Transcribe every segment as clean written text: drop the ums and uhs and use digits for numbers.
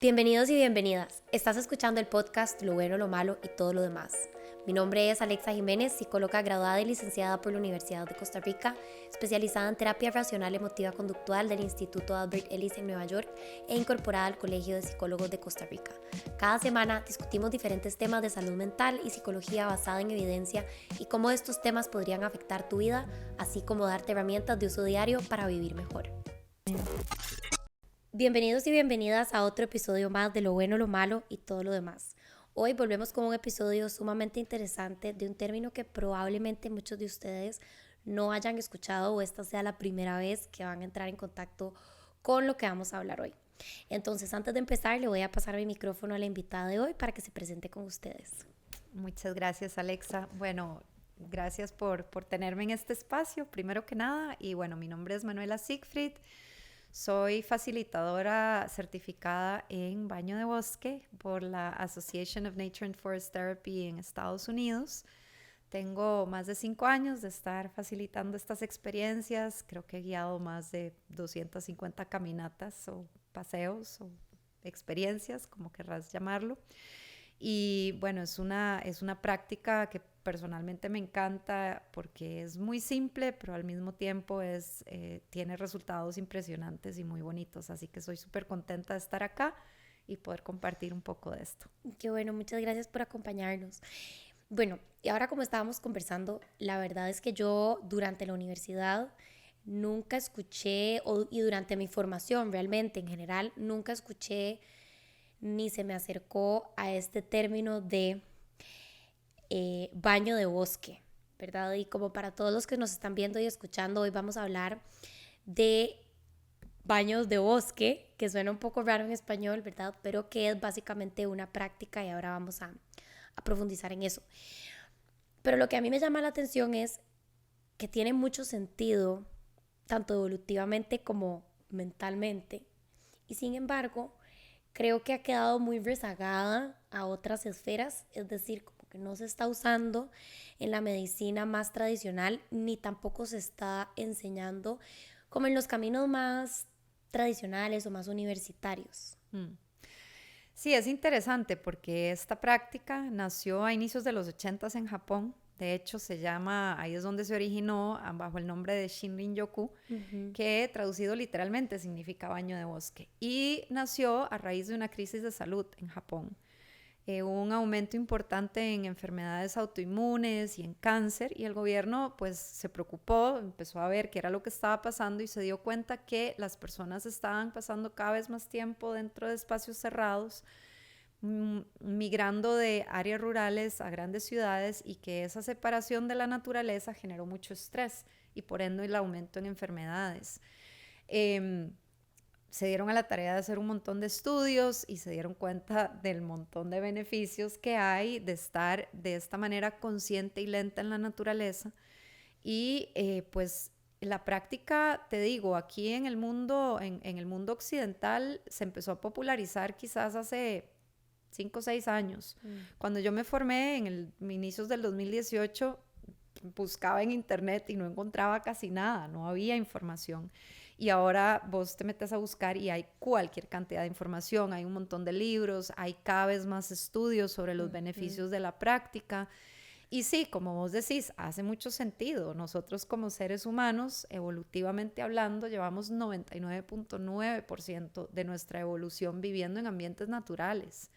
Bienvenidos y bienvenidas. Estás escuchando el podcast Lo Bueno, Lo Malo y Todo lo Demás. Mi nombre es Alexa Jiménez, psicóloga graduada y licenciada por la Universidad de Costa Rica, especializada en terapia racional emotiva conductual del Instituto Albert Ellis en Nueva York e incorporada al Colegio de Psicólogos de Costa Rica. Cada semana discutimos diferentes temas de salud mental y psicología basada en evidencia y cómo estos temas podrían afectar tu vida, así como darte herramientas de uso diario para vivir mejor. Bienvenidos y bienvenidas a otro episodio más de Lo Bueno, Lo Malo y Todo lo Demás. Hoy volvemos con un episodio sumamente interesante de un término que probablemente muchos de ustedes no hayan escuchado o esta sea la primera vez que van a entrar en contacto con lo que vamos a hablar hoy. Entonces, antes de empezar, le voy a pasar mi micrófono a la invitada de hoy para que se presente con ustedes. Muchas gracias, Alexa. Bueno, gracias por tenerme en este espacio, primero que nada. Y bueno, mi nombre es Manuela Siegfried. Soy facilitadora certificada en baño de bosque por la Association of Nature and Forest Therapy en Estados Unidos. Tengo más de 5 años de estar facilitando estas experiencias. Creo que he guiado más de 250 caminatas o paseos o experiencias, como querrás llamarlo. Y bueno, es una práctica que personalmente me encanta porque es muy simple, pero al mismo tiempo tiene resultados impresionantes y muy bonitos. Así que soy súper contenta de estar acá y poder compartir un poco de esto. Qué bueno, muchas gracias por acompañarnos. Bueno, y ahora como estábamos conversando, la verdad es que yo durante la universidad nunca escuché, y durante mi formación realmente en general, nunca escuché ni se me acercó a este término de baño de bosque, ¿verdad? Y como para todos los que nos están viendo y escuchando, hoy vamos a hablar de baños de bosque, que suena un poco raro en español, ¿verdad? Pero que es básicamente una práctica y ahora vamos a profundizar en eso. Pero lo que a mí me llama la atención es que tiene mucho sentido, tanto evolutivamente como mentalmente, y sin embargo, creo que ha quedado muy rezagada a otras esferas, es decir, como que no se está usando en la medicina más tradicional, ni tampoco se está enseñando como en los caminos más tradicionales o más universitarios. Mm. Sí, es interesante porque esta práctica nació a inicios de los 80 en Japón. De hecho, ahí es donde se originó bajo el nombre de Shinrin-yoku, Uh-huh. que traducido literalmente significa baño de bosque. Y nació a raíz de una crisis de salud en Japón. Hubo un aumento importante en enfermedades autoinmunes y en cáncer, y el gobierno pues se preocupó, empezó a ver qué era lo que estaba pasando y se dio cuenta que las personas estaban pasando cada vez más tiempo dentro de espacios cerrados, migrando de áreas rurales a grandes ciudades, y que esa separación de la naturaleza generó mucho estrés y por ende el aumento en enfermedades. Eh, Se dieron a la tarea de hacer un montón de estudios y se dieron cuenta del montón de beneficios que hay de estar de esta manera consciente y lenta en la naturaleza. Y pues la práctica, te digo, aquí en el mundo occidental se empezó a popularizar quizás hace 5 o 6 años. Mm. Cuando yo me formé inicios del 2018, buscaba en internet y no encontraba casi nada, no había información. Y ahora vos te metes a buscar y hay cualquier cantidad de información, hay un montón de libros, hay cada vez más estudios sobre los Uh-huh. beneficios de la práctica. Y sí, como vos decís, hace mucho sentido. Nosotros como seres humanos, evolutivamente hablando, llevamos 99.9% de nuestra evolución viviendo en ambientes naturales.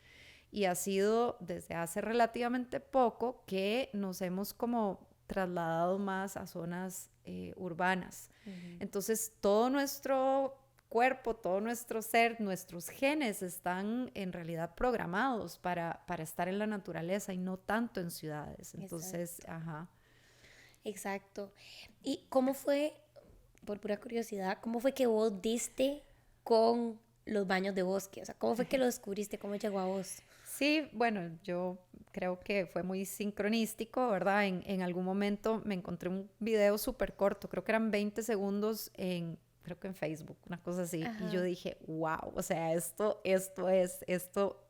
Y ha sido desde hace relativamente poco que nos hemos como trasladado más a zonas urbanas. Uh-huh. Entonces, todo nuestro cuerpo, todo nuestro ser, nuestros genes están en realidad programados para estar en la naturaleza y no tanto en ciudades. Entonces, Exacto, ajá. exacto. ¿Y cómo fue, por pura curiosidad, cómo fue que vos diste con los baños de bosque? O sea, ¿cómo fue que lo descubriste? ¿Cómo llegó a vos? Sí, bueno, yo creo que fue muy sincronístico, ¿verdad? En algún momento me encontré un video súper corto, creo que eran 20 segundos creo que en Facebook, una cosa así, y yo Ajá. dije, wow, o sea, esto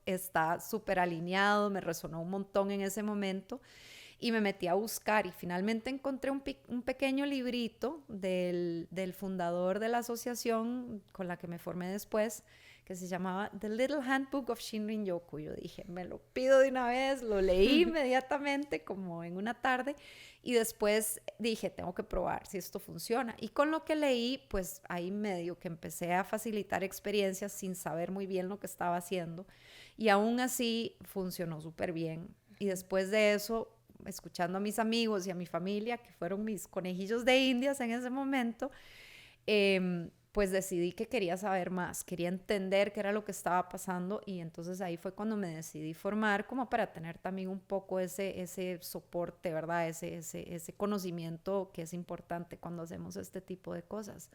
está súper alineado, me resonó un montón en ese momento y me metí a buscar y finalmente encontré un pequeño librito del fundador de la asociación con la que me formé después, que se llamaba The Little Handbook of Shinrin-yoku. Yo dije, me lo pido de una vez, lo leí inmediatamente como en una tarde y después dije, tengo que probar si esto funciona. Y con lo que leí, pues ahí medio que empecé a facilitar experiencias sin saber muy bien lo que estaba haciendo y aún así funcionó súper bien. Y después de eso, escuchando a mis amigos y a mi familia, que fueron mis conejillos de indias en ese momento, pues decidí que quería saber más, quería entender qué era lo que estaba pasando y entonces ahí fue cuando me decidí formar como para tener también un poco ese soporte, ¿verdad? Ese conocimiento que es importante cuando hacemos este tipo de cosas.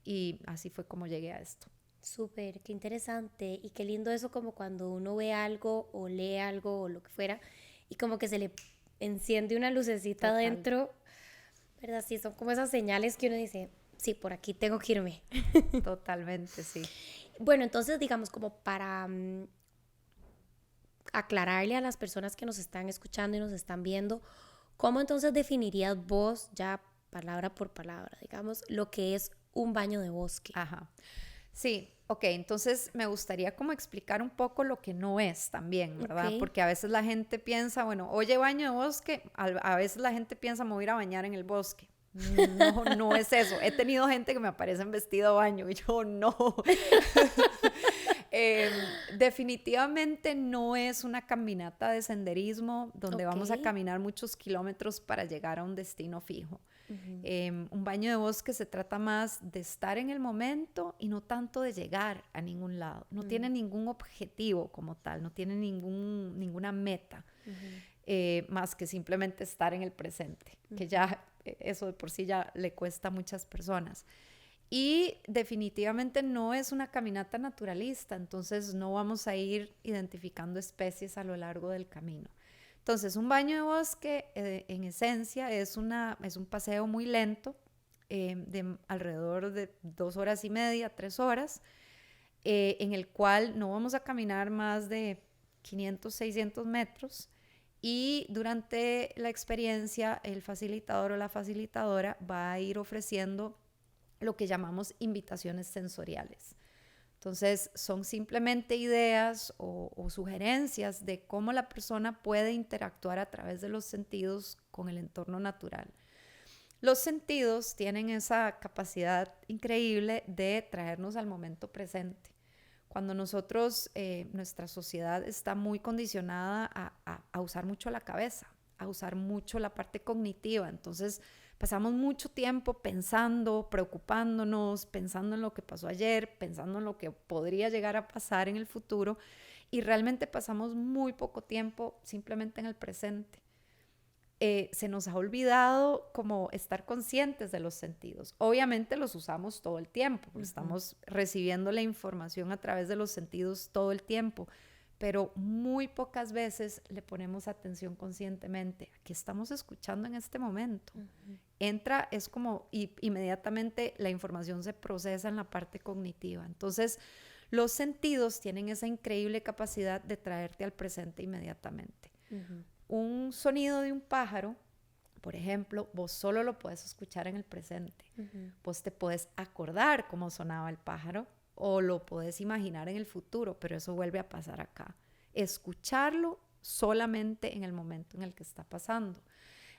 Y así fue como llegué a esto. Súper, qué interesante y qué lindo eso como cuando uno ve algo o lee algo o lo que fuera y como que se le enciende una lucecita Total. adentro, ¿verdad? Sí, son como esas señales que uno dice, sí, por aquí tengo que irme. Totalmente, sí. Bueno, entonces digamos como para aclararle a las personas que nos están escuchando y nos están viendo, ¿cómo entonces definirías vos, ya palabra por palabra, digamos, lo que es un baño de bosque? Ajá. Sí, ok, entonces me gustaría como explicar un poco lo que no es también, ¿verdad? Ok. Porque a veces la gente piensa, bueno, oye, baño de bosque, a veces la gente piensa, me voy a ir a bañar en el bosque. No, no es eso. He tenido gente que me aparece en vestido de baño y yo no. Definitivamente no es una caminata de senderismo donde vamos a Ok. caminar muchos kilómetros para llegar a un destino fijo. Ujú. Un baño de bosque se trata más de estar en el momento y no tanto de llegar a ningún lado. No tiene ningún objetivo como tal, no tiene ninguna meta, más que simplemente estar en el presente, que ya eso de por sí ya le cuesta a muchas personas. Y definitivamente no es una caminata naturalista, entonces no vamos a ir identificando especies a lo largo del camino. Entonces, un baño de bosque, en esencia, es un paseo muy lento, de alrededor de 2 horas y media, 3 horas, en el cual no vamos a caminar más de 500, 600 metros. Y durante la experiencia, el facilitador o la facilitadora va a ir ofreciendo lo que llamamos invitaciones sensoriales. Entonces, son simplemente ideas o sugerencias de cómo la persona puede interactuar a través de los sentidos con el entorno natural. Los sentidos tienen esa capacidad increíble de traernos al momento presente. Cuando nosotros, nuestra sociedad está muy condicionada a usar mucho la cabeza, a usar mucho la parte cognitiva, entonces pasamos mucho tiempo pensando, preocupándonos, pensando en lo que pasó ayer, pensando en lo que podría llegar a pasar en el futuro y realmente pasamos muy poco tiempo simplemente en el presente. Se nos ha olvidado como estar conscientes de los sentidos. Obviamente los usamos todo el tiempo, porque estamos recibiendo la información a través de los sentidos todo el tiempo, pero muy pocas veces le ponemos atención conscientemente a qué estamos escuchando en este momento. Entra, es como inmediatamente la información se procesa en la parte cognitiva. Entonces, los sentidos tienen esa increíble capacidad de traerte al presente inmediatamente. Un sonido de un pájaro, por ejemplo, vos solo lo puedes escuchar en el presente. Vos te puedes acordar cómo sonaba el pájaro o lo puedes imaginar en el futuro, pero eso vuelve a pasar acá. Escucharlo solamente en el momento en el que está pasando.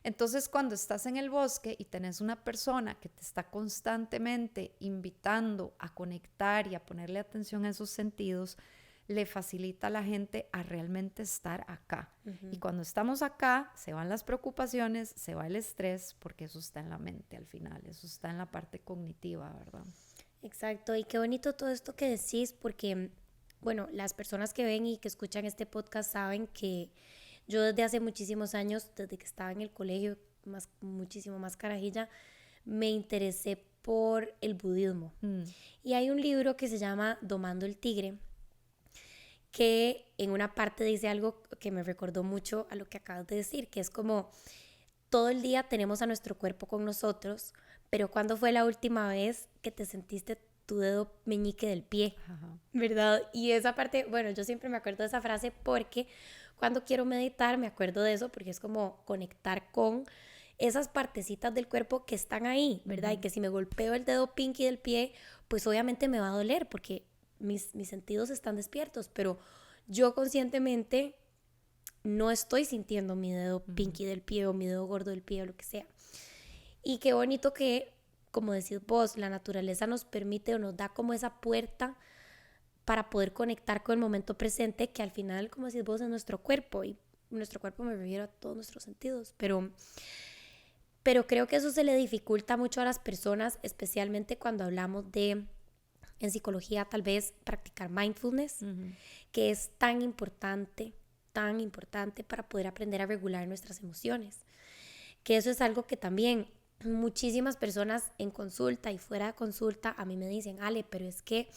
Entonces, cuando estás en el bosque y tenés una persona que te está constantemente invitando a conectar y a ponerle atención a esos sentidos, le facilita a la gente a realmente estar acá. Y cuando estamos acá, se van las preocupaciones, se va el estrés, porque eso está en la mente al final, eso está en la parte cognitiva, ¿verdad? Exacto, y qué bonito todo esto que decís, porque, bueno, las personas que ven y que escuchan este podcast saben que yo desde hace muchísimos años, desde que estaba en el colegio, muchísimo más carajilla, me interesé por el budismo. Y hay un libro que se llama Domando el Tigre, que en una parte dice algo que me recordó mucho a lo que acabas de decir, que es como todo el día tenemos a nuestro cuerpo con nosotros, pero ¿cuándo fue la última vez que te sentiste tu dedo meñique del pie? Ajá. ¿Verdad? Y esa parte, bueno, yo siempre me acuerdo de esa frase porque cuando quiero meditar me acuerdo de eso, porque es como conectar con esas partecitas del cuerpo que están ahí, ¿verdad? Y que si me golpeo el dedo pinky del pie, pues obviamente me va a doler porque mis sentidos están despiertos, pero yo conscientemente no estoy sintiendo mi dedo pinky del pie o mi dedo gordo del pie o lo que sea. Y qué bonito que, como decís vos, la naturaleza nos permite o nos da como esa puerta para poder conectar con el momento presente, que al final, como decís vos, es nuestro cuerpo. Y nuestro cuerpo me refiero a todos nuestros sentidos. Pero creo que eso se le dificulta mucho a las personas, especialmente cuando hablamos de, en psicología tal vez, practicar mindfulness, que es tan importante para poder aprender a regular nuestras emociones. Que eso es algo que también muchísimas personas en consulta y fuera de consulta a mí me dicen, Ale, pero es que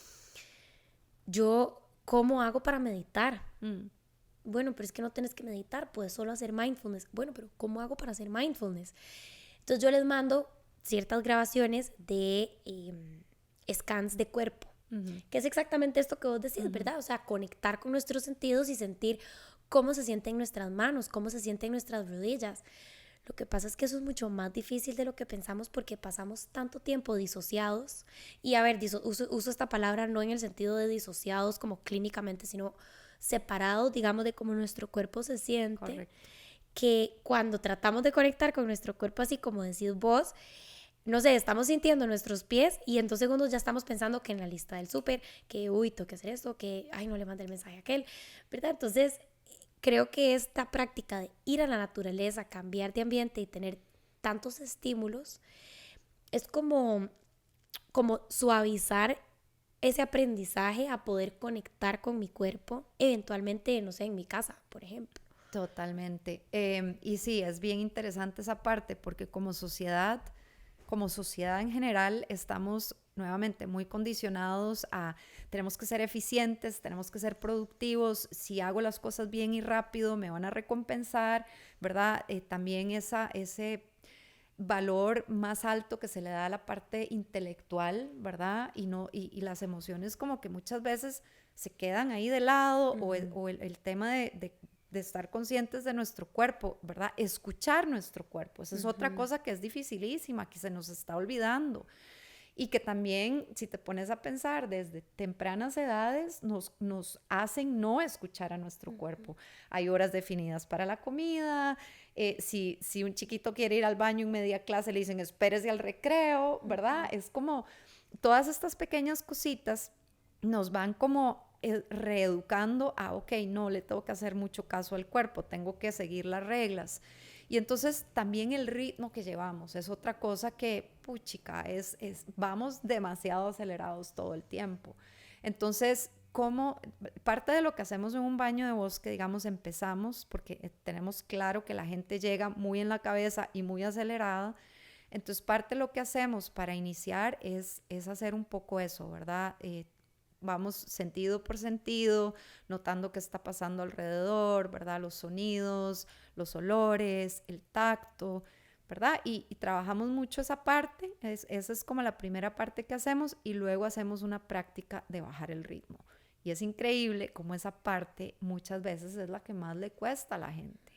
yo, ¿cómo hago para meditar? Bueno, pero es que no tienes que meditar, puedes solo hacer mindfulness. Bueno, pero ¿cómo hago para hacer mindfulness? Entonces yo les mando ciertas grabaciones de scans de cuerpo, que es exactamente esto que vos decís, ¿verdad? O sea, conectar con nuestros sentidos y sentir cómo se sienten nuestras manos, cómo se sienten nuestras rodillas. Lo que pasa es que eso es mucho más difícil de lo que pensamos porque pasamos tanto tiempo disociados. Y a ver, uso esta palabra no en el sentido de disociados como clínicamente, sino separados, digamos, de cómo nuestro cuerpo se siente. Correcto. Que cuando tratamos de conectar con nuestro cuerpo, así como decís vos, no sé, estamos sintiendo nuestros pies y en 2 segundos ya estamos pensando que en la lista del súper, que uy, tengo que hacer esto, que ay, no le mandé el mensaje a aquel, ¿verdad? Entonces creo que esta práctica de ir a la naturaleza, cambiar de ambiente y tener tantos estímulos es como suavizar ese aprendizaje a poder conectar con mi cuerpo, eventualmente, no sé, en mi casa, por ejemplo. Totalmente. Y sí, es bien interesante esa parte porque como sociedad en general estamos nuevamente muy condicionados a tenemos que ser eficientes, tenemos que ser productivos, si hago las cosas bien y rápido me van a recompensar, ¿verdad? También ese valor más alto que se le da a la parte intelectual, ¿verdad? Y las emociones como que muchas veces se quedan ahí de lado o el tema de estar conscientes de nuestro cuerpo, ¿verdad? Escuchar nuestro cuerpo. Esa es otra cosa que es dificilísima, que se nos está olvidando. Y que también, si te pones a pensar, desde tempranas edades nos hacen no escuchar a nuestro cuerpo. Hay horas definidas para la comida. Si un chiquito quiere ir al baño en media clase, le dicen espérese al recreo, ¿verdad? Es como todas estas pequeñas cositas nos van como reeducando a, ok, no le tengo que hacer mucho caso al cuerpo, tengo que seguir las reglas. Y entonces también el ritmo que llevamos es otra cosa que, puchica, vamos demasiado acelerados todo el tiempo. Entonces, parte de lo que hacemos en un baño de bosque, digamos, empezamos, porque tenemos claro que la gente llega muy en la cabeza y muy acelerada. Entonces, parte de lo que hacemos para iniciar es hacer un poco eso, ¿verdad? Vamos sentido por sentido, notando qué está pasando alrededor, ¿verdad? Los sonidos, los olores, el tacto, ¿verdad? Y trabajamos mucho esa parte, esa es como la primera parte que hacemos y luego hacemos una práctica de bajar el ritmo. Y es increíble cómo esa parte muchas veces es la que más le cuesta a la gente.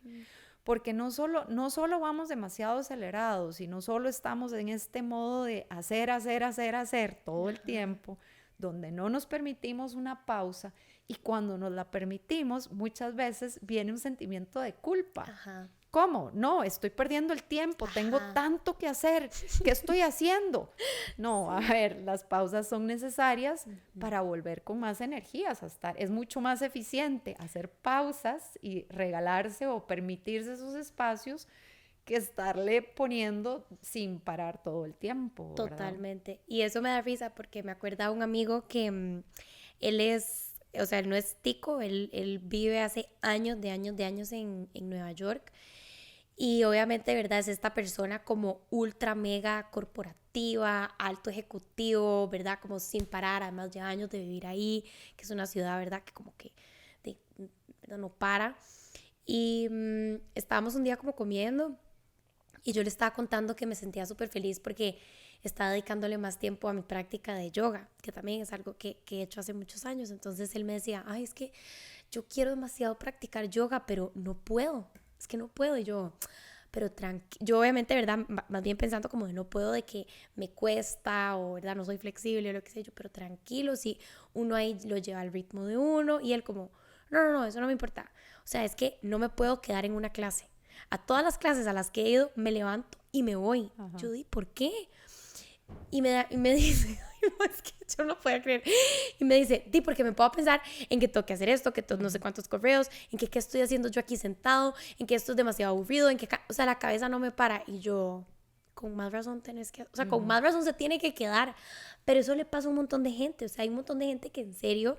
Porque no solo vamos demasiado acelerados y no solo estamos en este modo de hacer todo el tiempo, donde no nos permitimos una pausa y cuando nos la permitimos, muchas veces viene un sentimiento de culpa. Ajá. ¿Cómo? No, estoy perdiendo el tiempo, tengo tanto que hacer, ¿qué estoy haciendo? No, a ver, las pausas son necesarias para volver con más energías, es mucho más eficiente hacer pausas y regalarse o permitirse esos espacios que estarle poniendo sin parar todo el tiempo, ¿verdad? Totalmente. Y eso me da risa porque me acuerda un amigo que él no es tico, él vive hace años en Nueva York. Y obviamente, ¿verdad? Es esta persona como ultra mega corporativa, alto ejecutivo, ¿verdad? Como sin parar, además ya años de vivir ahí, que es una ciudad, ¿verdad? Que como que ¿verdad? No para. Y estábamos un día como comiendo y yo le estaba contando que me sentía súper feliz porque estaba dedicándole más tiempo a mi práctica de yoga, que también es algo que he hecho hace muchos años. Entonces él me decía, ay, es que yo quiero demasiado practicar yoga, pero no puedo, es que no puedo. Y yo, pero yo obviamente, ¿verdad? Más bien pensando como de no puedo, de que me cuesta o, ¿verdad? No soy flexible o lo que sé yo, pero tranquilo, si uno ahí lo lleva al ritmo de uno y él como, no, eso no me importa. O sea, es que no me puedo quedar en una clase. A todas las clases a las que he ido, me levanto y me voy. Ajá. Yo di, ¿por qué? Y me dice, ay, no, es que yo no puedo creer. Y me dice, di, porque me puedo pensar en que tengo que hacer esto, que no sé cuántos correos, en que qué estoy haciendo yo aquí sentado, en que esto es demasiado aburrido, en que, o sea, la cabeza no me para. Y yo, con más razón tenés que, o sea, con más razón se tiene que quedar. Pero eso le pasa a un montón de gente, o sea, hay un montón de gente que en serio,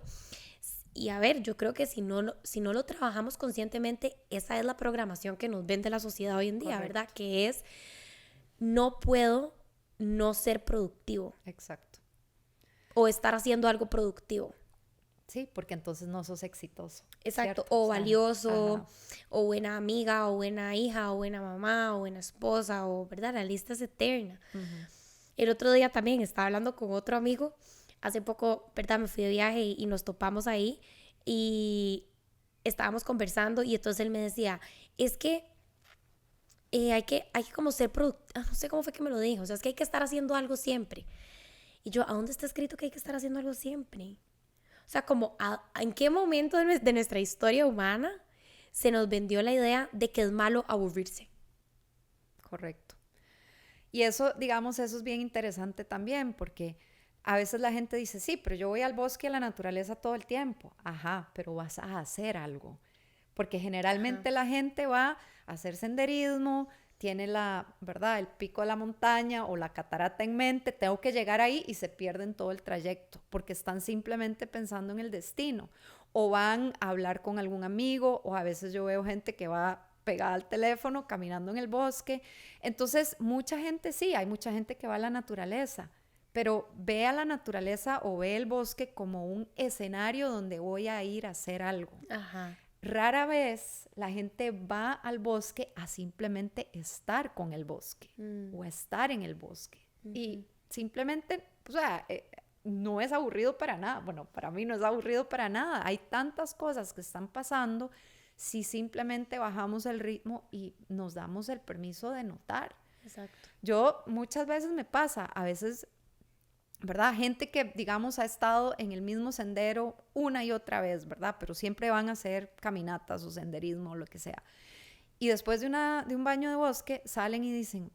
y a ver, yo creo que si no lo trabajamos conscientemente, esa es la programación que nos vende la sociedad hoy en día, Correcto. ¿verdad? Que es, no puedo no ser productivo. Exacto. O estar haciendo algo productivo. Sí, porque entonces no sos exitoso. Exacto, ¿Cierto? o O sea, valioso, ajá. o buena amiga, o buena hija, o buena mamá, o buena esposa, o, ¿verdad? La lista es eterna. El otro día también estaba hablando con otro amigo, hace poco, ¿verdad? Me fui de viaje y nos topamos ahí, y estábamos conversando, y entonces él me decía, es que hay que como ser productivo, no sé cómo fue que me lo dijo, o sea, es que hay que estar haciendo algo siempre. Y yo, ¿a dónde está escrito que hay que estar haciendo algo siempre? O sea, como en qué momento de nuestra historia humana se nos vendió la idea de que es malo aburrirse. Correcto. Y eso, digamos, eso es bien interesante también, porque a veces la gente dice, sí, pero yo voy al bosque y a la naturaleza todo el tiempo. Ajá, pero vas a hacer algo. Porque Ajá. generalmente la gente va a hacer senderismo, tiene la, ¿verdad? El pico de la montaña o la catarata en mente, tengo que llegar ahí y se pierden todo el trayecto, porque están simplemente pensando en el destino. O van a hablar con algún amigo, o a veces yo veo gente que va pegada al teléfono, caminando en el bosque. Entonces, mucha gente sí, hay mucha gente que va a la naturaleza, pero ve a la naturaleza o ve el bosque como un escenario donde voy a ir a hacer algo. Ajá. Rara vez la gente va al bosque a simplemente estar con el bosque o estar en el bosque. Y simplemente, o sea, no es aburrido para nada. Bueno, para mí no es aburrido para nada. Hay tantas cosas que están pasando si simplemente bajamos el ritmo y nos damos el permiso de notar. Exacto. Yo muchas veces me pasa, a veces, ¿verdad? Gente que, digamos, ha estado en el mismo sendero una y otra vez, ¿verdad? Pero siempre van a hacer caminatas o senderismo o lo que sea. Y después de un baño de bosque salen y dicen,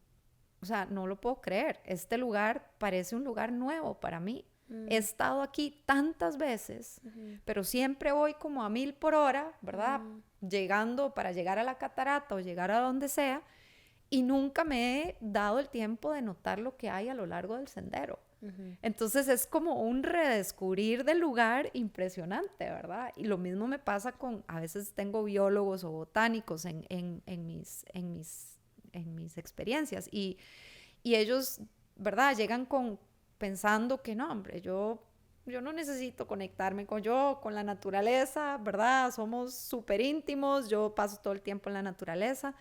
o sea, no lo puedo creer, este lugar parece un lugar nuevo para mí. He estado aquí tantas veces, pero siempre voy como a 1000 por hora, ¿verdad? Llegando para llegar a la catarata o llegar a donde sea, y nunca me he dado el tiempo de notar lo que hay a lo largo del sendero. Entonces es como un redescubrir del lugar impresionante, ¿verdad? Y lo mismo me pasa con, a veces tengo biólogos o botánicos en mis experiencias y ellos, ¿verdad? Llegan pensando que no, hombre, yo no necesito conectarme con la naturaleza, ¿verdad? Somos súper íntimos, yo paso todo el tiempo en la naturaleza.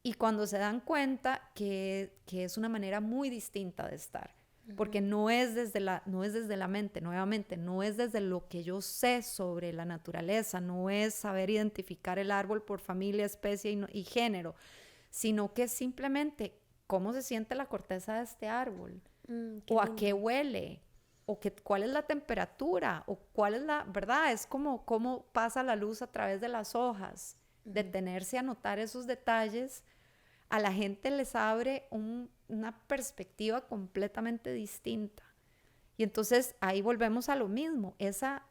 Y cuando se dan cuenta que es una manera muy distinta de estar, porque no es desde la mente, nuevamente, no es desde lo que yo sé sobre la naturaleza, no es saber identificar el árbol por familia, especie y género, sino que es simplemente cómo se siente la corteza de este árbol, Qué o a qué lindo. huele, o cuál es la temperatura, o cuál es la, ¿verdad? Es como cómo pasa la luz a través de las hojas. Detenerse a notar esos detalles a la gente les abre una perspectiva completamente distinta. Y entonces ahí volvemos a lo mismo, esa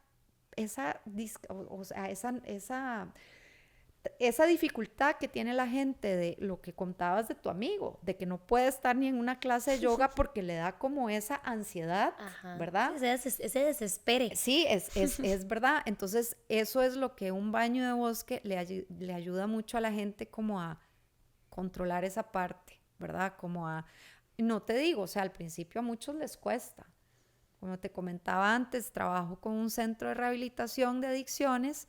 dificultad que tiene la gente de lo que contabas de tu amigo, de que no puede estar ni en una clase de yoga porque le da como esa ansiedad, Ajá. ¿verdad? Sí, ese desespere. Sí, es verdad. Entonces, eso es lo que un baño de bosque le ayuda mucho a la gente como a controlar esa parte, ¿verdad? No te digo, o sea, al principio a muchos les cuesta. Como te comentaba antes, trabajo con un centro de rehabilitación de adicciones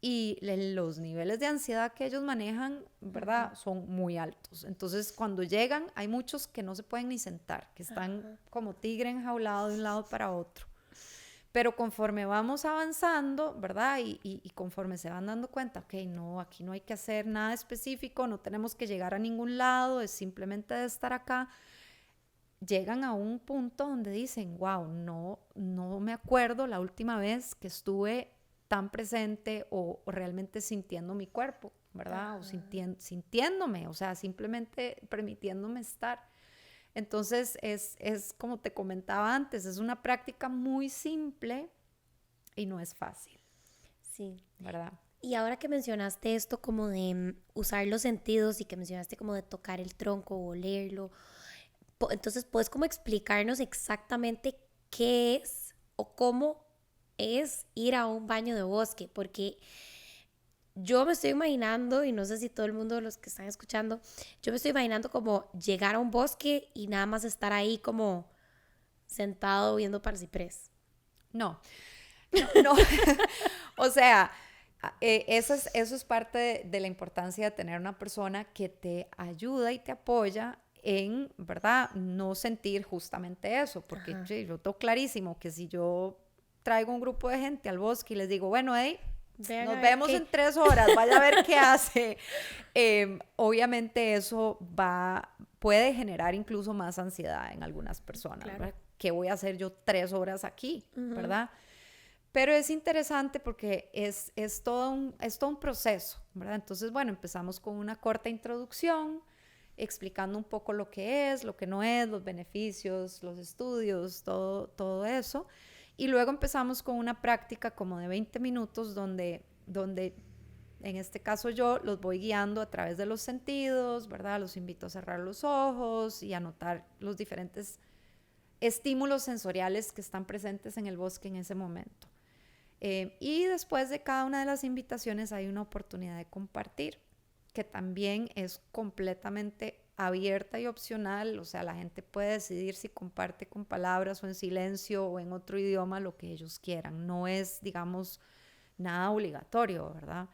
y los niveles de ansiedad que ellos manejan, ¿verdad? Son muy altos. Entonces, cuando llegan, hay muchos que no se pueden ni sentar, que están como tigre enjaulado de un lado para otro. Pero conforme vamos avanzando, ¿verdad? Y conforme se van dando cuenta, ok, no, aquí no hay que hacer nada específico, no tenemos que llegar a ningún lado, es simplemente de estar acá, llegan a un punto donde dicen, wow, no me acuerdo la última vez que estuve tan presente o realmente sintiendo mi cuerpo, ¿verdad? O sintiéndome, o sea, simplemente permitiéndome estar. Entonces, es como te comentaba antes, es una práctica muy simple y no es fácil. Sí. ¿Verdad? Y ahora que mencionaste esto como de usar los sentidos y que mencionaste como de tocar el tronco o olerlo, entonces puedes como explicarnos exactamente qué es o cómo es ir a un baño de bosque, porque yo me estoy imaginando, y no sé si todo el mundo, los que están escuchando, yo me estoy imaginando como llegar a un bosque y nada más estar ahí como sentado viendo para el ciprés. No, no. O sea, eso es parte de la importancia de tener una persona que te ayuda y te apoya en, ¿verdad? No sentir justamente eso, porque sí, yo tengo clarísimo que si yo traigo un grupo de gente al bosque y les digo, bueno, hey, nos vemos en 3 horas, vaya a ver qué hace. Obviamente eso puede generar incluso más ansiedad en algunas personas, claro. ¿Verdad? ¿Qué voy a hacer yo 3 horas aquí? ¿Verdad? Pero es interesante porque es todo un proceso, ¿verdad? Entonces, bueno, empezamos con una corta introducción, explicando un poco lo que es, lo que no es, los beneficios, los estudios, todo eso. Y luego empezamos con una práctica como de 20 minutos donde en este caso yo los voy guiando a través de los sentidos, ¿verdad? Los invito a cerrar los ojos y a notar los diferentes estímulos sensoriales que están presentes en el bosque en ese momento. Y después de cada una de las invitaciones hay una oportunidad de compartir, que también es completamente abierta y opcional, o sea, la gente puede decidir si comparte con palabras o en silencio o en otro idioma lo que ellos quieran, no es, digamos, nada obligatorio, ¿verdad?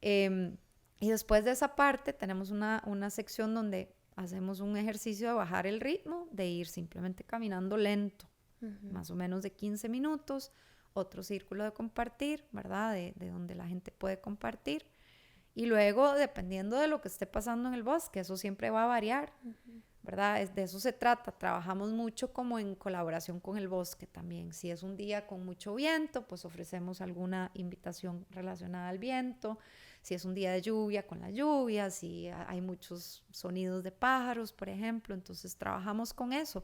Y después de esa parte tenemos una sección donde hacemos un ejercicio de bajar el ritmo, de ir simplemente caminando lento, más o menos de 15 minutos, otro círculo de compartir, ¿verdad? De donde la gente puede compartir. Y luego, dependiendo de lo que esté pasando en el bosque, eso siempre va a variar, ¿verdad? De eso se trata. Trabajamos mucho como en colaboración con el bosque también. Si es un día con mucho viento, pues ofrecemos alguna invitación relacionada al viento. Si es un día de lluvia, con la lluvia. Si hay muchos sonidos de pájaros, por ejemplo, entonces trabajamos con eso.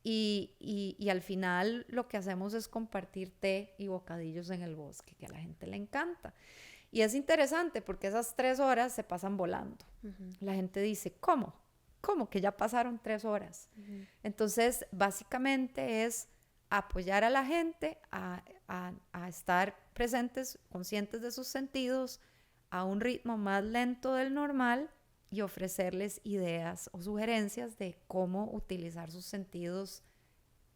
Y al final lo que hacemos es compartir té y bocadillos en el bosque, que a la gente le encanta. Y es interesante porque esas 3 horas se pasan volando. La gente dice, ¿cómo? ¿Cómo que ya pasaron 3 horas? Entonces, básicamente es apoyar a la gente a estar presentes, conscientes de sus sentidos, a un ritmo más lento del normal y ofrecerles ideas o sugerencias de cómo utilizar sus sentidos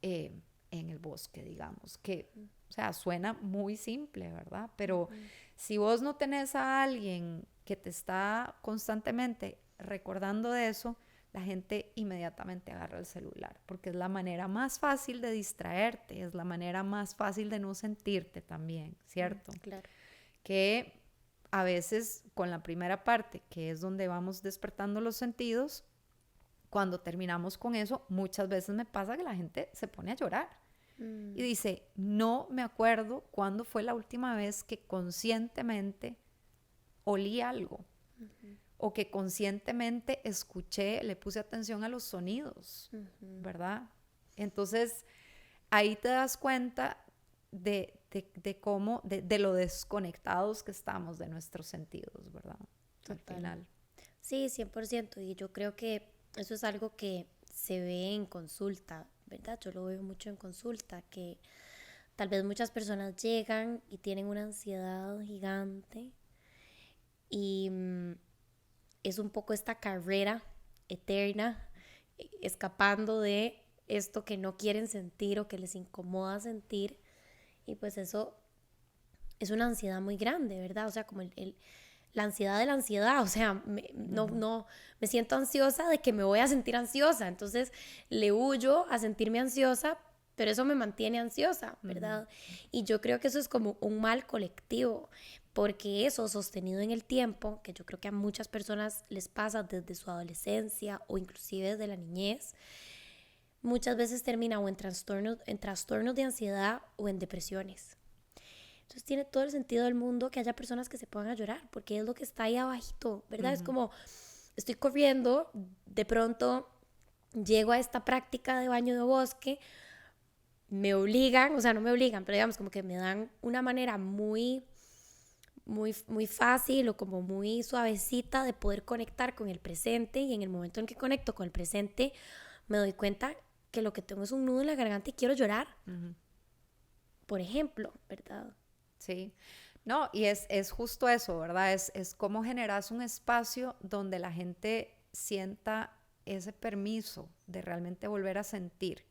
en el bosque, digamos, que, o sea, suena muy simple, ¿verdad? Pero si vos no tenés a alguien que te está constantemente recordando de eso, la gente inmediatamente agarra el celular, porque es la manera más fácil de distraerte, es la manera más fácil de no sentirte también, ¿cierto? Claro. Que a veces con la primera parte, que es donde vamos despertando los sentidos, cuando terminamos con eso, muchas veces me pasa que la gente se pone a llorar y dice, no me acuerdo cuándo fue la última vez que conscientemente olí algo o que conscientemente escuché, le puse atención a los sonidos, ¿verdad? Entonces, ahí te das cuenta de cómo, de lo desconectados que estamos de nuestros sentidos, ¿verdad? Total. Al final. Sí, 100%. Y yo creo que eso es algo que se ve en consulta, ¿verdad? Yo lo veo mucho en consulta, que tal vez muchas personas llegan y tienen una ansiedad gigante y es un poco esta carrera eterna, escapando de esto que no quieren sentir o que les incomoda sentir. Y pues eso es una ansiedad muy grande, ¿verdad? O sea, como la ansiedad de la ansiedad, o sea, no me siento ansiosa de que me voy a sentir ansiosa, entonces le huyo a sentirme ansiosa, pero eso me mantiene ansiosa, ¿verdad? Y yo creo que eso es como un mal colectivo, porque eso sostenido en el tiempo, que yo creo que a muchas personas les pasa desde su adolescencia o inclusive desde la niñez, muchas veces termina o en trastornos de ansiedad o en depresiones. Entonces tiene todo el sentido del mundo que haya personas que se pongan a llorar, porque es lo que está ahí abajito, ¿verdad? Es como, estoy corriendo, de pronto llego a esta práctica de baño de bosque, me obligan, o sea, no me obligan, pero digamos como que me dan una manera muy fácil o como muy suavecita de poder conectar con el presente, y en el momento en que conecto con el presente me doy cuenta que lo que tengo es un nudo en la garganta y quiero llorar, por ejemplo, ¿verdad? Sí, no, y es justo eso, ¿verdad? Es cómo generas un espacio donde la gente sienta ese permiso de realmente volver a sentir.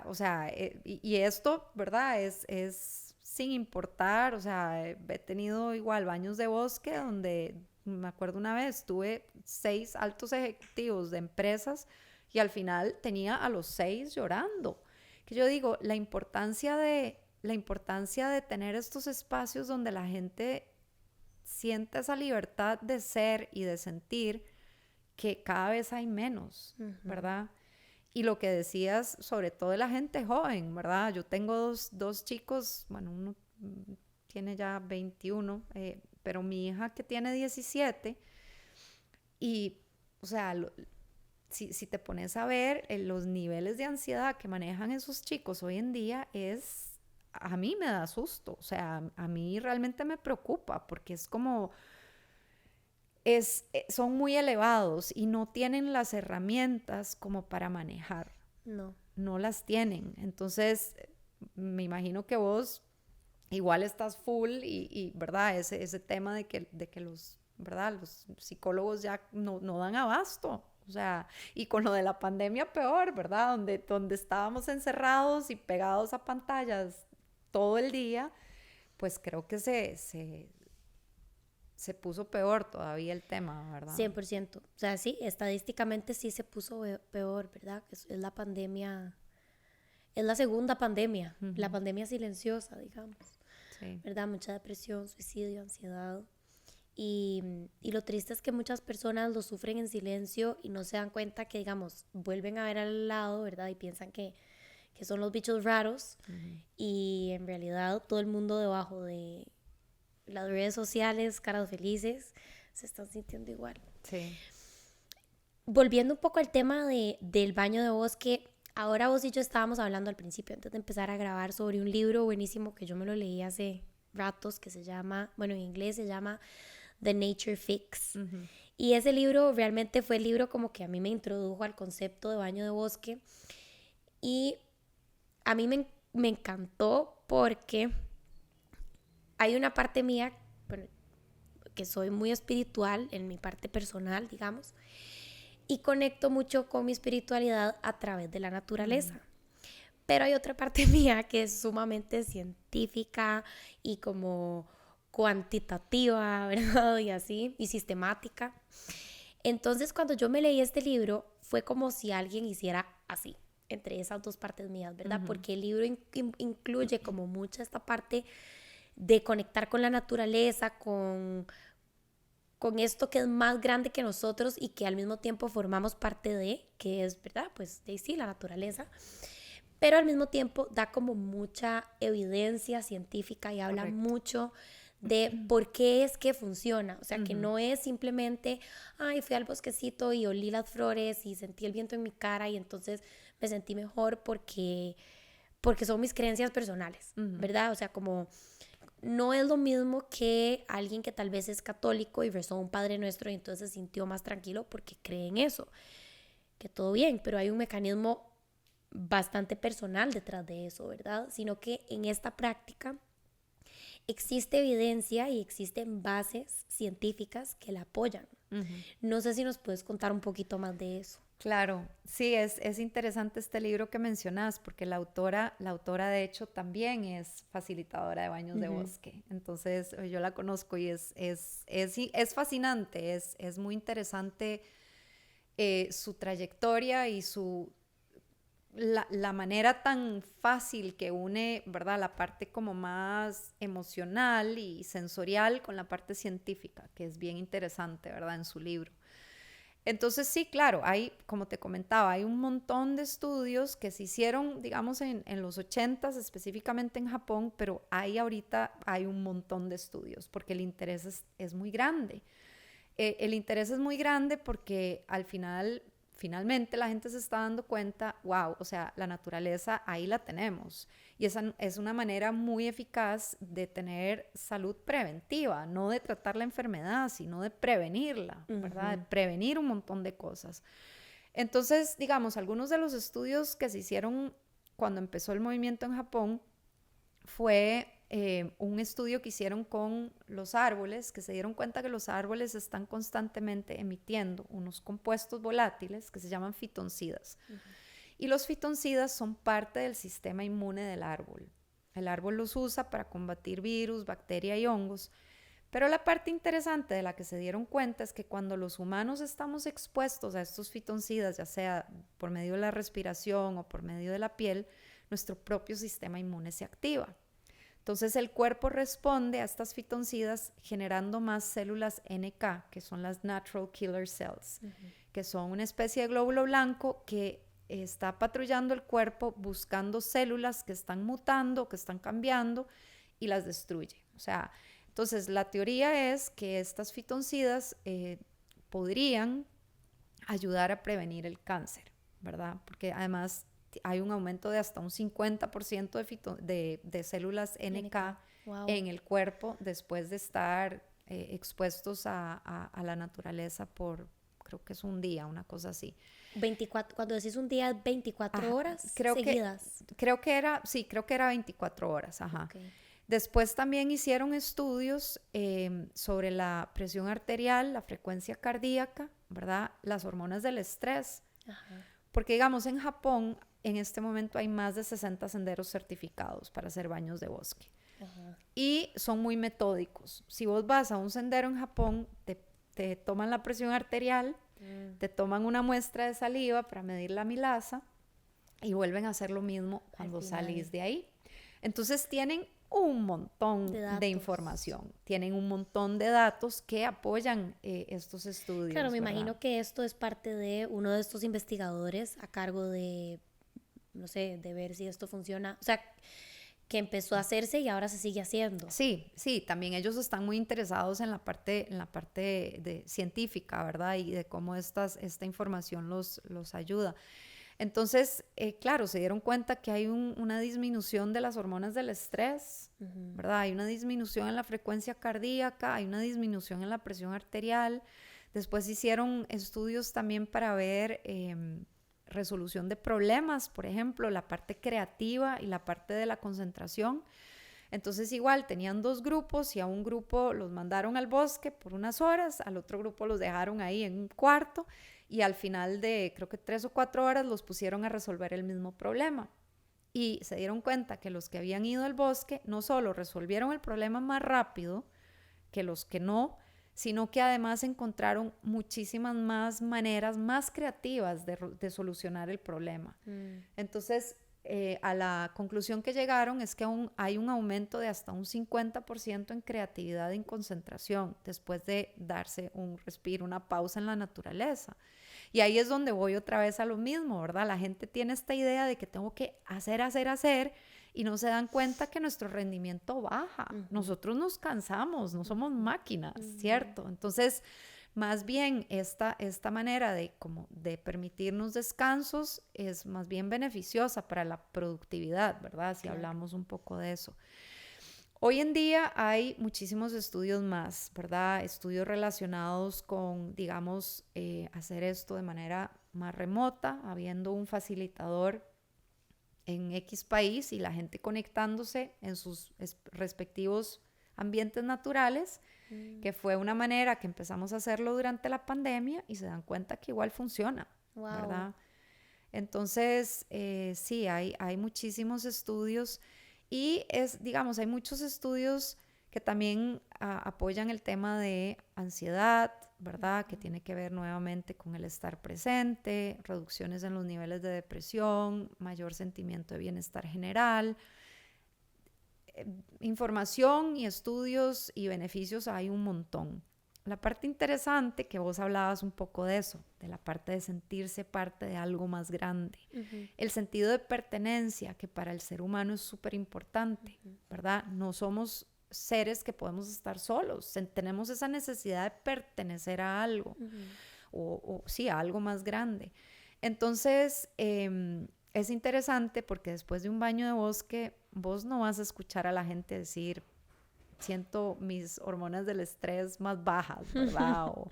O sea, y esto, ¿verdad? Es sin importar, o sea, he tenido igual baños de bosque donde, me acuerdo una vez, tuve 6 altos ejecutivos de empresas y al final tenía a los 6 llorando. Que yo digo, la importancia de tener estos espacios donde la gente sienta esa libertad de ser y de sentir, que cada vez hay menos, ¿verdad? Y lo que decías, sobre todo de la gente joven, ¿verdad? Yo tengo dos chicos, bueno, uno tiene ya 21, pero mi hija que tiene 17, y, o sea, si te pones a ver los niveles de ansiedad que manejan esos chicos hoy en día, a mí me da susto, o sea, a mí realmente me preocupa, porque es como, son muy elevados y no tienen las herramientas como para manejar. No. No las tienen. Entonces, me imagino que vos igual estás full y ¿verdad? Ese tema de que los, ¿verdad? Los psicólogos ya no dan abasto. O sea, y con lo de la pandemia peor, ¿verdad? Donde estábamos encerrados y pegados a pantallas todo el día, pues creo que se puso peor todavía el tema, ¿verdad? 100%. O sea, sí, estadísticamente sí se puso peor, ¿verdad? Es la pandemia, es la segunda pandemia, la pandemia silenciosa, digamos, Sí. ¿verdad? Mucha depresión, suicidio, ansiedad. Y lo triste es que muchas personas lo sufren en silencio y no se dan cuenta que, digamos, vuelven a ver al lado, ¿verdad? Y piensan que son los bichos raros, y en realidad todo el mundo debajo de las redes sociales, caras felices, se están sintiendo igual. Sí. Volviendo un poco al tema del baño de bosque, ahora vos y yo estábamos hablando al principio, antes de empezar a grabar, sobre un libro buenísimo que yo me lo leí hace ratos, que se llama, bueno, en inglés se llama The Nature Fix. Y ese libro realmente fue el libro como que a mí me introdujo al concepto de baño de bosque. Y a mí me encantó porque hay una parte mía, bueno, que soy muy espiritual en mi parte personal, digamos, y conecto mucho con mi espiritualidad a través de la naturaleza. Pero hay otra parte mía que es sumamente científica y como cuantitativa, ¿verdad? Y así, y sistemática. Entonces, cuando yo me leí este libro, fue como si alguien hiciera así, entre esas dos partes mías, ¿verdad? Porque el libro incluye como mucha esta parte de conectar con la naturaleza, con esto que es más grande que nosotros y que al mismo tiempo formamos parte de, que es, ¿verdad? Pues de sí, la naturaleza. Pero al mismo tiempo da como mucha evidencia científica y habla mucho de por qué es que funciona. O sea, que no es simplemente, ay, fui al bosquecito y olí las flores y sentí el viento en mi cara y entonces me sentí mejor porque son mis creencias personales, ¿verdad? O sea, como no es lo mismo que alguien que tal vez es católico y rezó un Padre Nuestro y entonces se sintió más tranquilo porque cree en eso. Que todo bien, pero hay un mecanismo bastante personal detrás de eso, ¿verdad? Sino que en esta práctica existe evidencia y existen bases científicas que la apoyan. No sé si nos puedes contar un poquito más de eso. Claro, sí, es interesante este libro que mencionas, porque la autora de hecho también es facilitadora de baños de bosque. Entonces yo la conozco y es fascinante, es muy interesante su trayectoria y la manera tan fácil que une, ¿verdad? La parte como más emocional y sensorial con la parte científica, que es bien interesante, ¿verdad? En su libro. Entonces sí, claro, hay, como te comentaba, hay un montón de estudios que se hicieron, digamos, en los 80s, específicamente en Japón, pero ahorita hay un montón de estudios porque el interés es muy grande. El interés es muy grande porque finalmente la gente se está dando cuenta, wow, o sea, la naturaleza ahí la tenemos. Y esa es una manera muy eficaz de tener salud preventiva, no de tratar la enfermedad, sino de prevenirla, ¿verdad? De prevenir un montón de cosas. Entonces, digamos, algunos de los estudios que se hicieron cuando empezó el movimiento en Japón fue un estudio que hicieron con los árboles, que se dieron cuenta que los árboles están constantemente emitiendo unos compuestos volátiles que se llaman fitoncidas. Y los fitoncidas son parte del sistema inmune del árbol. El árbol los usa para combatir virus, bacterias y hongos. Pero la parte interesante de la que se dieron cuenta es que cuando los humanos estamos expuestos a estos fitoncidas, ya sea por medio de la respiración o por medio de la piel, nuestro propio sistema inmune se activa. Entonces el cuerpo responde a estas fitoncidas generando más células NK, que son las Natural Killer Cells, que son una especie de glóbulo blanco que está patrullando el cuerpo buscando células que están mutando, que están cambiando y las destruye. O sea, entonces la teoría es que estas fitoncidas podrían ayudar a prevenir el cáncer, ¿verdad? Porque además hay un aumento de hasta un 50% de células NK wow. en el cuerpo después de estar expuestos a la naturaleza por, creo que es un día, una cosa así. 24, cuando decís un día, 24 horas seguidas. Creo que era 24 horas, ajá. Okay. Después también hicieron estudios sobre la presión arterial, la frecuencia cardíaca, ¿verdad? Las hormonas del estrés. Ajá. Porque digamos, en Japón, en este momento hay más de 60 senderos certificados para hacer baños de bosque. Ajá. Y son muy metódicos. Si vos vas a un sendero en Japón, te toman la presión arterial, te toman una muestra de saliva para medir la amilasa y vuelven a hacer lo mismo cuando salís de ahí. Entonces tienen un montón de información, tienen un montón de datos que apoyan estos estudios. Claro, me imagino que esto es parte de uno de estos investigadores a cargo de, no sé, de ver si esto funciona, o sea, que empezó a hacerse y ahora se sigue haciendo. Sí, también ellos están muy interesados en la parte de científica, ¿verdad? Y de cómo esta información los ayuda. Entonces, claro, se dieron cuenta que hay una disminución de las hormonas del estrés, ¿verdad? Hay una disminución en la frecuencia cardíaca, hay una disminución en la presión arterial. Después hicieron estudios también para ver resolución de problemas, por ejemplo, la parte creativa y la parte de la concentración. Entonces igual tenían dos grupos y a un grupo los mandaron al bosque por unas horas, al otro grupo los dejaron ahí en un cuarto y al final de creo que 3 o 4 horas los pusieron a resolver el mismo problema. Y se dieron cuenta que los que habían ido al bosque no solo resolvieron el problema más rápido que los que no, sino que además encontraron muchísimas más maneras más creativas de solucionar el problema. Entonces, a la conclusión que llegaron es que hay un aumento de hasta un 50% en creatividad y en concentración después de darse un respiro, una pausa en la naturaleza. Y ahí es donde voy otra vez a lo mismo, ¿verdad? La gente tiene esta idea de que tengo que hacer y no se dan cuenta que nuestro rendimiento baja. Nosotros nos cansamos, no somos máquinas, ¿cierto? Entonces, más bien esta manera de permitirnos descansos es más bien beneficiosa para la productividad, ¿verdad? Si hablamos un poco de eso. Hoy en día hay muchísimos estudios más, ¿verdad? Estudios relacionados con, digamos, hacer esto de manera más remota, habiendo un facilitador en X país y la gente conectándose en sus respectivos ambientes naturales, que fue una manera que empezamos a hacerlo durante la pandemia y se dan cuenta que igual funciona, ¿verdad? Entonces, sí, hay muchísimos estudios y digamos, hay muchos estudios que también apoyan el tema de ansiedad, ¿verdad? Que tiene que ver nuevamente con el estar presente, reducciones en los niveles de depresión, mayor sentimiento de bienestar general. Información y estudios y beneficios hay un montón. La parte interesante, que vos hablabas un poco de eso, de la parte de sentirse parte de algo más grande. El sentido de pertenencia, que para el ser humano es súper importante, ¿verdad? No somos seres que podemos estar solos, tenemos esa necesidad de pertenecer a algo, o sí, a algo más grande. Entonces, es interesante porque después de un baño de bosque, vos no vas a escuchar a la gente decir, siento mis hormonas del estrés más bajas, ¿verdad? O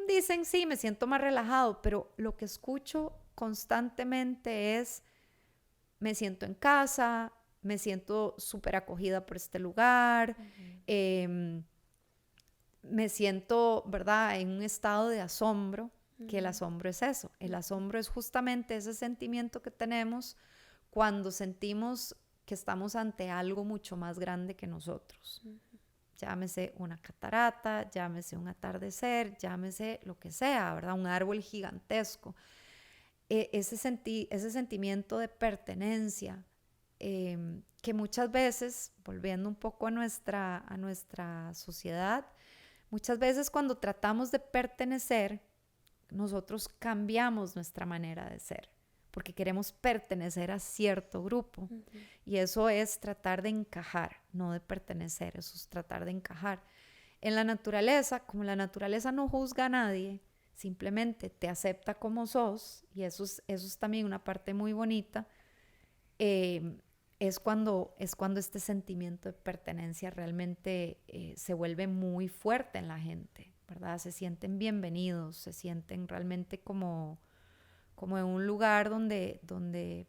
dicen, sí, me siento más relajado, pero lo que escucho constantemente es, me siento en casa, me siento súper acogida por este lugar, me siento, ¿verdad?, en un estado de asombro, que el asombro es eso. El asombro es justamente ese sentimiento que tenemos cuando sentimos que estamos ante algo mucho más grande que nosotros. Llámese una catarata, llámese un atardecer, llámese lo que sea, ¿verdad? Un árbol gigantesco. Ese sentimiento de pertenencia, que muchas veces, volviendo un poco a nuestra sociedad, muchas veces cuando tratamos de pertenecer, nosotros cambiamos nuestra manera de ser, porque queremos pertenecer a cierto grupo. Y eso es tratar de encajar, no de pertenecer, eso es tratar de encajar. En la naturaleza, como la naturaleza no juzga a nadie, simplemente te acepta como sos, y eso es también una parte muy bonita, es cuando este sentimiento de pertenencia realmente se vuelve muy fuerte en la gente, ¿verdad? Se sienten bienvenidos, se sienten realmente como en un lugar donde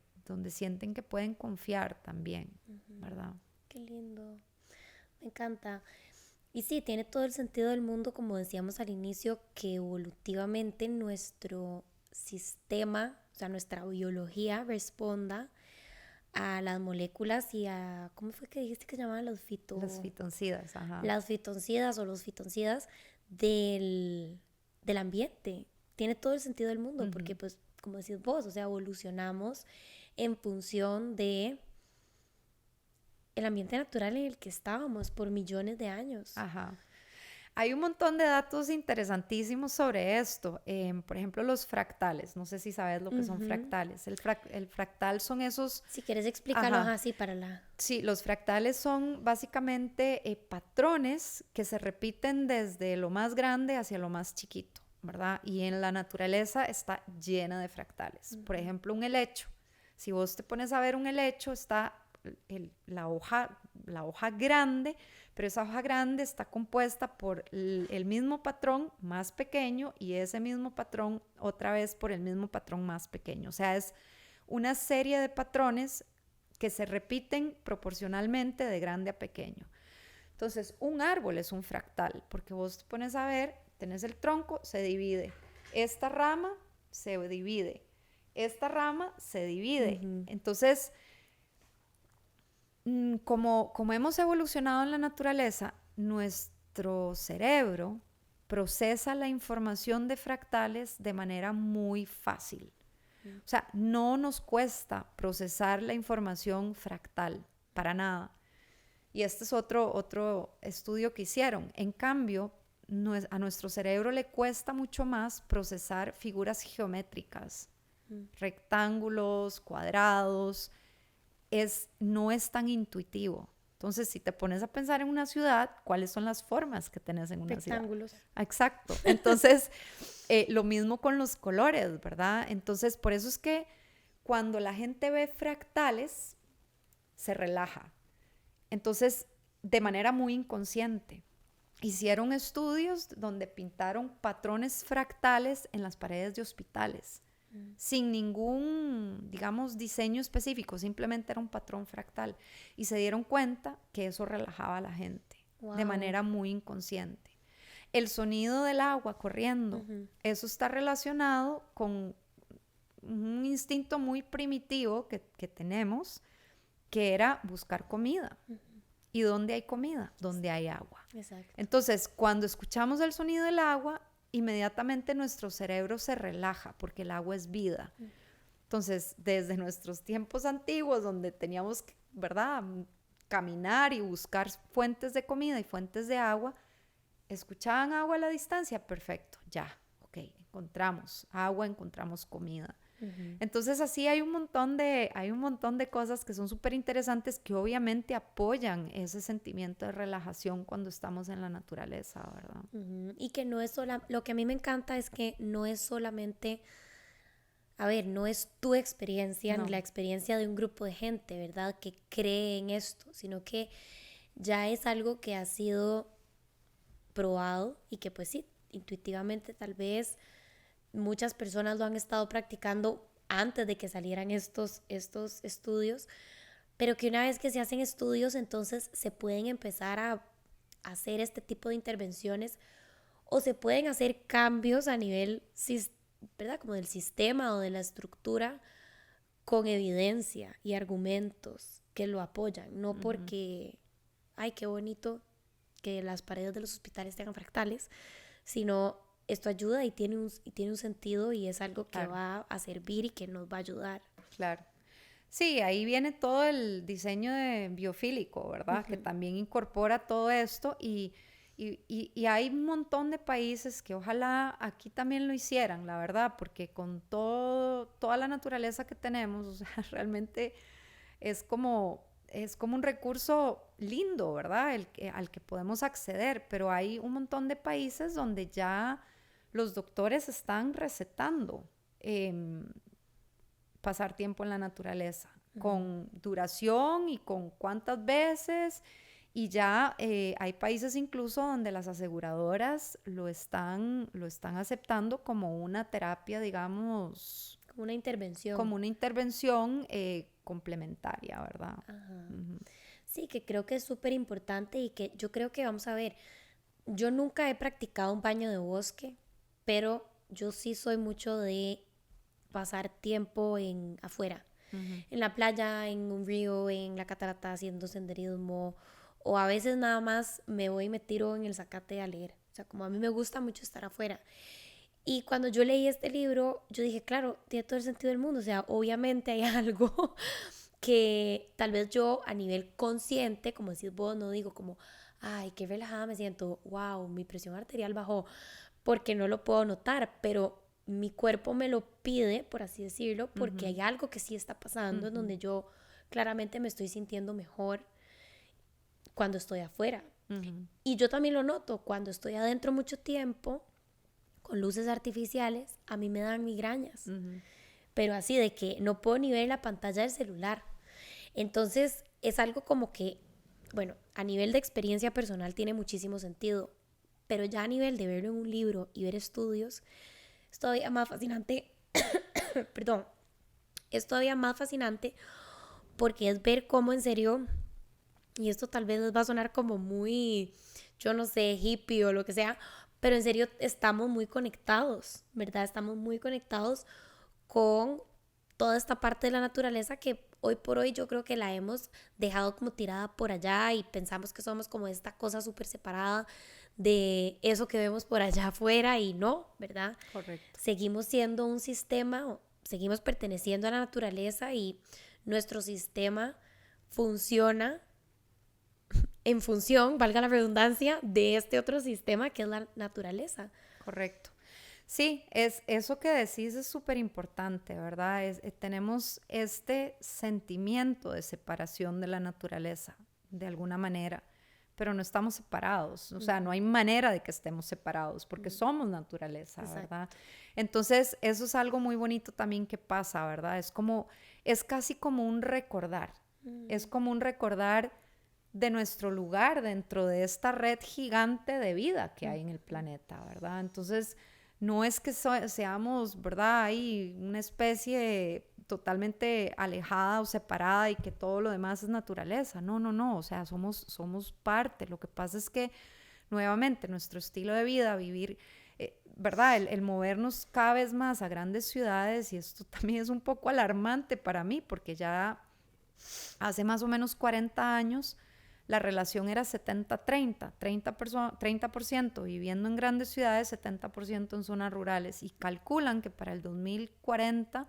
sienten que pueden confiar también, ¿verdad? Qué lindo, me encanta. Y sí, tiene todo el sentido del mundo, como decíamos al inicio, que evolutivamente nuestro sistema, o sea, nuestra biología responda a las moléculas y a, ¿cómo fue que dijiste que se llamaban Los fitoncidas, ajá. Las fitoncidas o los fitoncidas del ambiente. Tiene todo el sentido del mundo, porque pues, como decís vos, o sea, evolucionamos en función de el ambiente natural en el que estábamos por millones de años. Ajá. Hay un montón de datos interesantísimos sobre esto. Por ejemplo, los fractales. No sé si sabes lo que son fractales. El fractal son esos... Si quieres explicarlo así para la... Sí, los fractales son básicamente patrones que se repiten desde lo más grande hacia lo más chiquito, ¿verdad? Y en la naturaleza está llena de fractales. Por ejemplo, un helecho. Si vos te pones a ver un helecho, está la hoja grande, pero esa hoja grande está compuesta por el mismo patrón más pequeño y ese mismo patrón otra vez por el mismo patrón más pequeño. O sea, es una serie de patrones que se repiten proporcionalmente de grande a pequeño. Entonces, un árbol es un fractal, porque vos te pones a ver, tenés el tronco, se divide. Esta rama se divide. Esta rama se divide. Entonces, como hemos evolucionado en la naturaleza, nuestro cerebro procesa la información de fractales de manera muy fácil. O sea, no nos cuesta procesar la información fractal, para nada. Y este es otro estudio que hicieron. En cambio, a nuestro cerebro le cuesta mucho más procesar figuras geométricas, rectángulos, cuadrados. No es tan intuitivo. Entonces, si te pones a pensar en una ciudad, ¿cuáles son las formas que tenés en una ciudad? Rectángulos. Exacto. Entonces, lo mismo con los colores, ¿verdad? Entonces, por eso es que cuando la gente ve fractales, se relaja. Entonces, de manera muy inconsciente. Hicieron estudios donde pintaron patrones fractales en las paredes de hospitales, sin ningún, digamos, diseño específico, simplemente era un patrón fractal. Y se dieron cuenta que eso relajaba a la gente de manera muy inconsciente. El sonido del agua corriendo, eso está relacionado con un instinto muy primitivo que tenemos, que era buscar comida. ¿Y dónde hay comida? Donde hay agua. Exacto. Entonces, cuando escuchamos el sonido del agua, inmediatamente nuestro cerebro se relaja porque el agua es vida. Entonces, desde nuestros tiempos antiguos, donde teníamos que, ¿verdad?, caminar y buscar fuentes de comida y fuentes de agua, escuchaban agua a la distancia, perfecto, ya, ok, encontramos agua, encontramos comida. Entonces así hay un montón de cosas que son súper interesantes que obviamente apoyan ese sentimiento de relajación cuando estamos en la naturaleza, ¿verdad? Y que no es lo que a mí me encanta es que no es solamente, a ver, no es tu experiencia ni la experiencia de un grupo de gente, ¿verdad?, que cree en esto, sino que ya es algo que ha sido probado y que pues sí, intuitivamente tal vez muchas personas lo han estado practicando antes de que salieran estos estudios, pero que una vez que se hacen estudios, entonces se pueden empezar a hacer este tipo de intervenciones o se pueden hacer cambios a nivel, ¿verdad?, como del sistema o de la estructura con evidencia y argumentos que lo apoyan, no porque, ay, qué bonito que las paredes de los hospitales tengan fractales, sino esto ayuda y tiene un sentido y es algo que va a servir y que nos va a ayudar. Claro. Sí, ahí viene todo el diseño de biofílico, ¿verdad? Que también incorpora todo esto y hay un montón de países que ojalá aquí también lo hicieran, la verdad, porque con toda la naturaleza que tenemos, o sea, realmente es como un recurso lindo, ¿verdad? Al que podemos acceder, pero hay un montón de países donde ya los doctores están recetando pasar tiempo en la naturaleza, con duración y con cuántas veces, y ya hay países incluso donde las aseguradoras lo están aceptando como una terapia, digamos, Como una intervención. Como una intervención complementaria, ¿verdad? Ajá. Sí, que creo que es súper importante y que yo creo que, vamos a ver, yo nunca he practicado un baño de bosque, pero yo sí soy mucho de pasar tiempo afuera, en la playa, en un río, en la catarata, haciendo senderismo, o a veces nada más me voy y me tiro en el zacate a leer. O sea, como a mí me gusta mucho estar afuera. Y cuando yo leí este libro, yo dije, claro, tiene todo el sentido del mundo. O sea, obviamente hay algo que tal vez yo a nivel consciente, como decís vos, no digo como, ay, qué relajada me siento, wow, mi presión arterial bajó, porque no lo puedo notar, pero mi cuerpo me lo pide, por así decirlo, porque hay algo que sí está pasando en donde yo claramente me estoy sintiendo mejor cuando estoy afuera. Y yo también lo noto, cuando estoy adentro mucho tiempo, con luces artificiales, a mí me dan migrañas. Pero así de que no puedo ni ver la pantalla del celular. Entonces es algo como que, bueno, a nivel de experiencia personal tiene muchísimo sentido, pero ya a nivel de verlo en un libro y ver estudios, es todavía más fascinante. Perdón, es todavía más fascinante porque es ver cómo en serio, y esto tal vez les va a sonar como muy, yo no sé, hippie o lo que sea, pero en serio estamos muy conectados, ¿verdad? Estamos muy conectados con toda esta parte de la naturaleza que hoy por hoy yo creo que la hemos dejado como tirada por allá y pensamos que somos como esta cosa súper separada de eso que vemos por allá afuera y no, ¿verdad? Correcto. Seguimos siendo un sistema, seguimos perteneciendo a la naturaleza y nuestro sistema funciona en función, valga la redundancia, de este otro sistema que es la naturaleza. Correcto. Sí, eso que decís es súper importante, ¿verdad? Tenemos este sentimiento de separación de la naturaleza, de alguna manera, pero no estamos separados, o sea, no hay manera de que estemos separados, porque somos naturaleza, ¿verdad? Entonces, eso es algo muy bonito también que pasa, ¿verdad? Es casi como un recordar, es como un recordar de nuestro lugar dentro de esta red gigante de vida que hay en el planeta, ¿verdad? Entonces, no es que seamos, ¿verdad? Hay una especie totalmente alejada o separada y que todo lo demás es naturaleza. No, no, no, o sea, somos parte. Lo que pasa es que, nuevamente, nuestro estilo de vida, vivir, ¿verdad? El movernos cada vez más a grandes ciudades, y esto también es un poco alarmante para mí, porque ya hace más o menos 40 años la relación era 70-30, 30% viviendo en grandes ciudades, 70% en zonas rurales, y calculan que para el 2040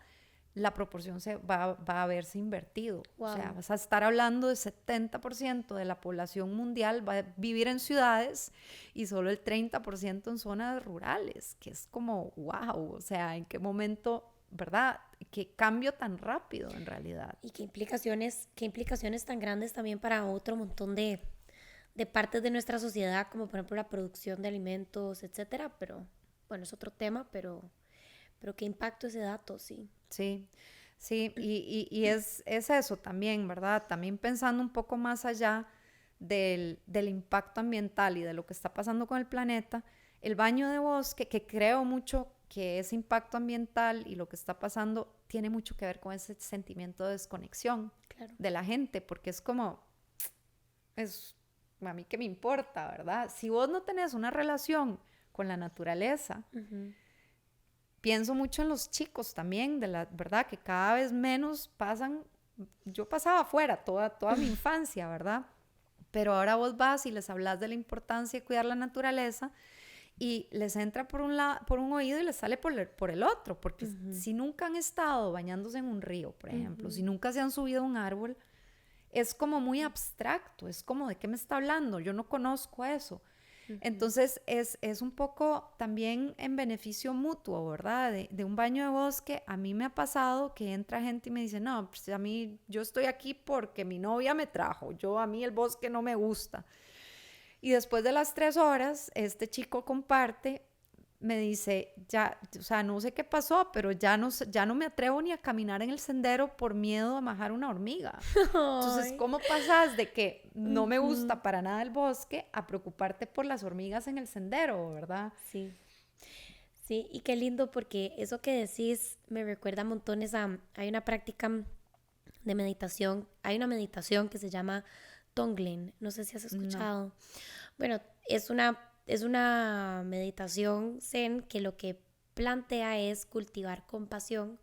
la proporción va a verse invertido. Wow. O sea, vas a estar hablando de 70% de la población mundial va a vivir en ciudades y solo el 30% en zonas rurales, que es como, wow, o sea, ¿en qué momento, verdad? ¿Qué cambio tan rápido en realidad? Y qué implicaciones tan grandes también para otro montón de partes de nuestra sociedad, como por ejemplo la producción de alimentos, etcétera. Pero bueno, es otro tema, pero qué impacto ese dato, sí. Sí, sí, y es eso también, ¿verdad? También pensando un poco más allá del impacto ambiental y de lo que está pasando con el planeta, el baño de bosque, que creo mucho que ese impacto ambiental y lo que está pasando tiene mucho que ver con ese sentimiento de desconexión Claro. de la gente, porque es como, a mí qué me importa, ¿verdad? Si vos no tenés una relación con la naturaleza, pienso mucho en los chicos también, de la verdad, que cada vez menos pasan. Yo pasaba afuera toda mi infancia, ¿verdad? Pero ahora vos vas y les hablas de la importancia de cuidar la naturaleza y les entra por un oído y les sale por el otro, porque si nunca han estado bañándose en un río, por ejemplo, si nunca se han subido a un árbol, es como muy abstracto, es como, ¿de qué me está hablando? Yo no conozco eso. Entonces es un poco también en beneficio mutuo, ¿verdad? De un baño de bosque. A mí me ha pasado que entra gente y me dice, no, pues a mí, yo estoy aquí porque mi novia me trajo, a mí el bosque no me gusta. Y después de las 3 horas, este chico comparte, me dice, ya, o sea, no sé qué pasó, pero ya no me atrevo ni a caminar en el sendero por miedo a majar una hormiga. Entonces, ¿cómo pasas de que no me gusta para nada el bosque a preocuparte por las hormigas en el sendero, verdad? Sí. Sí, y qué lindo porque eso que decís me recuerda montones hay una práctica de meditación, hay una meditación que se llama Tonglen, no sé si has escuchado. No. Bueno, es una meditación zen que lo que plantea es cultivar compasión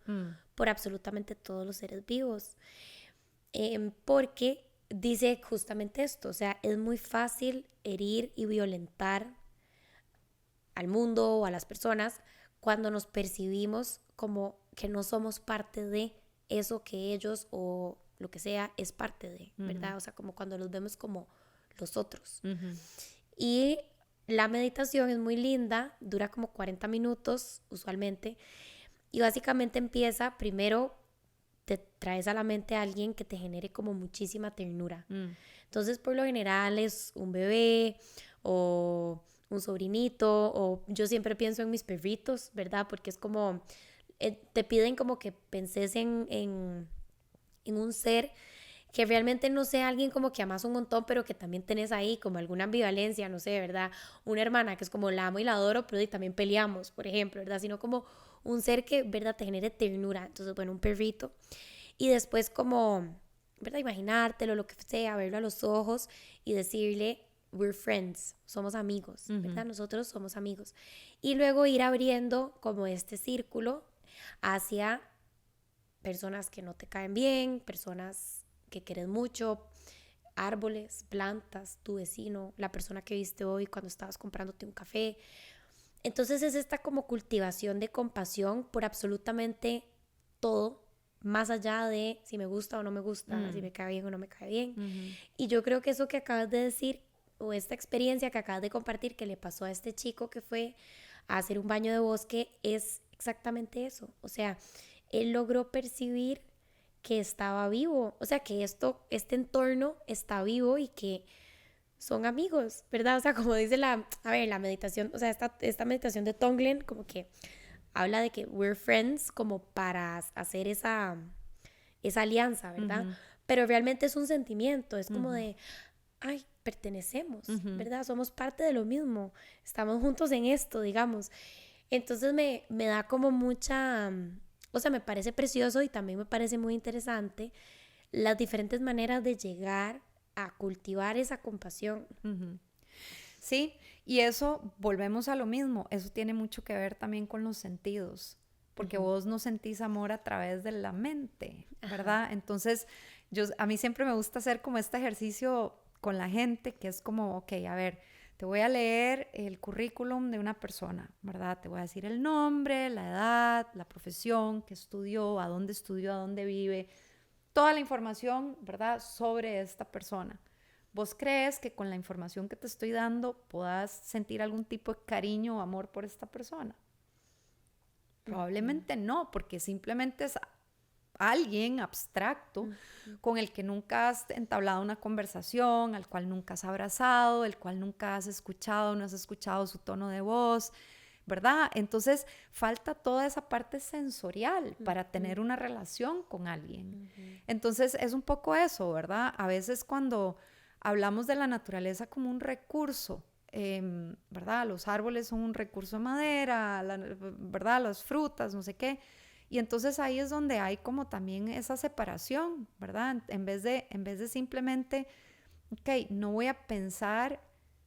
por absolutamente todos los seres vivos, porque dice justamente esto, o sea, es muy fácil herir y violentar al mundo o a las personas cuando nos percibimos como que no somos parte de eso que ellos o lo que sea es parte de, ¿verdad? O sea, como cuando los vemos como los otros. Y la meditación es muy linda, dura como 40 minutos usualmente, y básicamente empieza, primero te traes a la mente a alguien que te genere como muchísima ternura. Entonces, por lo general es un bebé o un sobrinito, o yo siempre pienso en mis perritos, ¿verdad? Porque es como, te piden como que penses en un ser que realmente no sea alguien como que amas un montón, pero que también tenés ahí como alguna ambivalencia, no sé, ¿verdad? Una hermana que es como la amo y la adoro, pero también peleamos, por ejemplo, ¿verdad? Sino como un ser que, ¿verdad? Te genere ternura. Entonces, bueno, un perrito. Y después como, ¿verdad? Imaginártelo, lo que sea, verlo a los ojos y decirle, we're friends, somos amigos, ¿verdad? Nosotros somos amigos. Y luego ir abriendo como este círculo hacia personas que no te caen bien, personas que quieres mucho, árboles, plantas, tu vecino, la persona que viste hoy cuando estabas comprándote un café. Entonces es esta como cultivación de compasión por absolutamente todo, más allá de si me gusta o no me gusta, si me cae bien o no me cae bien. Y yo creo que eso que acabas de decir, o esta experiencia que acabas de compartir que le pasó a este chico que fue a hacer un baño de bosque, es exactamente eso. O sea, él logró percibir que estaba vivo, o sea, que este entorno está vivo y que son amigos, ¿verdad? O sea, como dice la meditación, o sea, esta meditación de Tonglen como que habla de que we're friends como para hacer esa alianza, ¿verdad? Pero realmente es un sentimiento, es como de, ay, pertenecemos, ¿verdad? Somos parte de lo mismo, estamos juntos en esto, digamos. Entonces me da como mucha, o sea, me parece precioso y también me parece muy interesante las diferentes maneras de llegar a cultivar esa compasión. Sí, y eso, volvemos a lo mismo, eso tiene mucho que ver también con los sentidos, porque vos no sentís amor a través de la mente, ¿verdad? Entonces, a mí siempre me gusta hacer como este ejercicio con la gente, que es como, ok, a ver, te voy a leer el currículum de una persona, ¿verdad? Te voy a decir el nombre, la edad, la profesión, qué estudió, a dónde vive, toda la información, ¿verdad?, sobre esta persona. ¿Vos crees que con la información que te estoy dando puedas sentir algún tipo de cariño o amor por esta persona? Probablemente no, porque simplemente es alguien abstracto con el que nunca has entablado una conversación, al cual nunca has abrazado, el cual nunca has escuchado, no has escuchado su tono de voz, ¿verdad? Entonces falta toda esa parte sensorial para tener una relación con alguien. Entonces es un poco eso, ¿verdad? A veces cuando hablamos de la naturaleza como un recurso, ¿verdad? Los árboles son un recurso de madera, ¿verdad? Las frutas, no sé qué. Y entonces ahí es donde hay como también esa separación, ¿verdad? En vez de simplemente, ok, no voy a pensar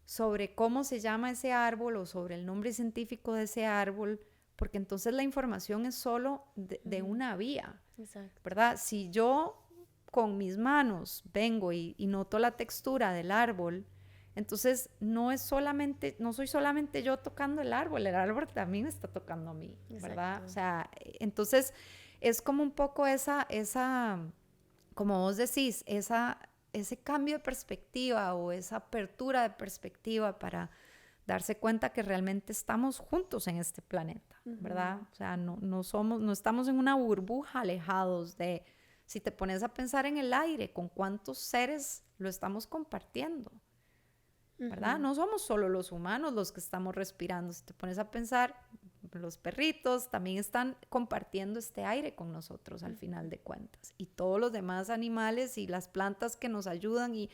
sobre cómo se llama ese árbol o sobre el nombre científico de ese árbol, porque entonces la información es solo de una vía, Exacto. ¿verdad? Si yo con mis manos vengo y noto la textura del árbol, entonces no soy solamente yo tocando el árbol también me está tocando a mí, ¿verdad? Exacto. O sea, entonces es como un poco esa, como vos decís, ese cambio de perspectiva o esa apertura de perspectiva para darse cuenta que realmente estamos juntos en este planeta, ¿verdad? O sea, no estamos en una burbuja alejados de, si te pones a pensar en el aire, con cuántos seres lo estamos compartiendo, ¿verdad? No somos solo los humanos los que estamos respirando. Si te pones a pensar, los perritos también están compartiendo este aire con nosotros al final de cuentas. Y todos los demás animales y las plantas que nos ayudan y,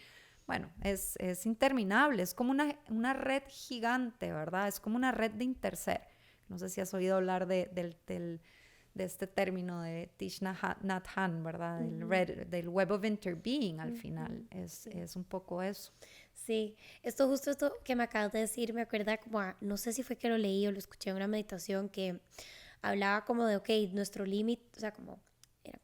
bueno, es interminable. Es como una red gigante, ¿verdad? Es como una red de interser. No sé si has oído hablar de este término de Thich Nhat Hanh, ¿verdad? Del Web of Interbeing al final. Es un poco eso. Sí, esto que me acabas de decir me acuerda como no sé si fue que lo leí o lo escuché en una meditación que hablaba como de, ok, nuestro límite, o sea, era como,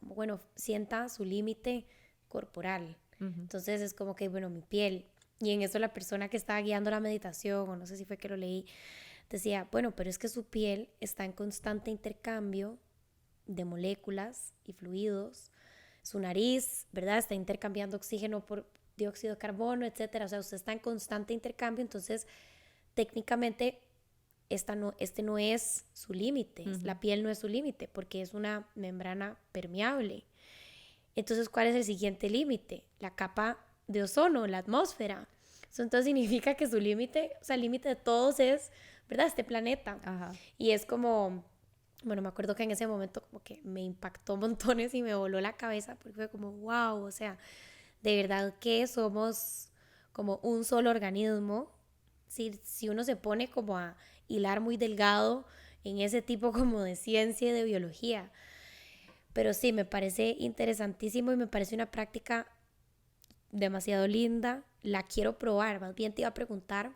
bueno, sienta su límite corporal. Entonces es como que, bueno, mi piel. Y en eso la persona que estaba guiando la meditación, o no sé si fue que lo leí, decía, bueno, pero es que su piel está en constante intercambio de moléculas y fluidos. Su nariz, ¿verdad? Está intercambiando oxígeno por dióxido de carbono, etcétera. O sea, usted está en constante intercambio, entonces técnicamente este no es su límite, la piel no es su límite porque es una membrana permeable. Entonces, ¿cuál es el siguiente límite? La capa de ozono, la atmósfera. Eso entonces significa que su límite, o sea, el límite de todos es, ¿verdad? Este planeta. Ajá. Y es como, bueno, me acuerdo que en ese momento como que me impactó montones y me voló la cabeza porque fue como, wow, o sea, de verdad que somos como un solo organismo. Si uno se pone como a hilar muy delgado en ese tipo como de ciencia y de biología. Pero sí, me parece interesantísimo y me parece una práctica demasiado linda. La quiero probar. Más bien te iba a preguntar,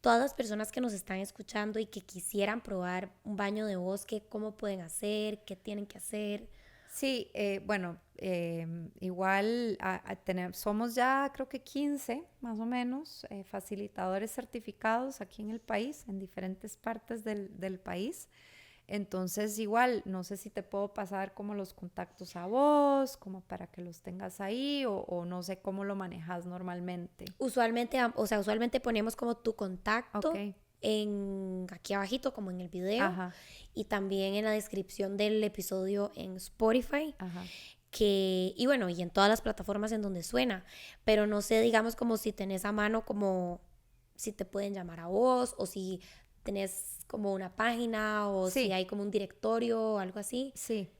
todas las personas que nos están escuchando y que quisieran probar un baño de bosque, ¿cómo pueden hacer? ¿Qué tienen que hacer? Sí, bueno, igual somos ya creo que 15 más o menos facilitadores certificados aquí en el país, en diferentes partes del país. Entonces igual, no sé si te puedo pasar como los contactos a vos, como para que los tengas ahí o no sé cómo lo manejas normalmente. Usualmente ponemos como tu contacto Ok. aquí abajito, como en el video. Ajá. Y también en la descripción del episodio en Spotify. Ajá. Y bueno, y en todas las plataformas en donde suena. Pero no sé, digamos, como si tenés a mano, como si te pueden llamar a vos, o si tenés como una página, o Sí. si hay como un directorio o algo así. Sí.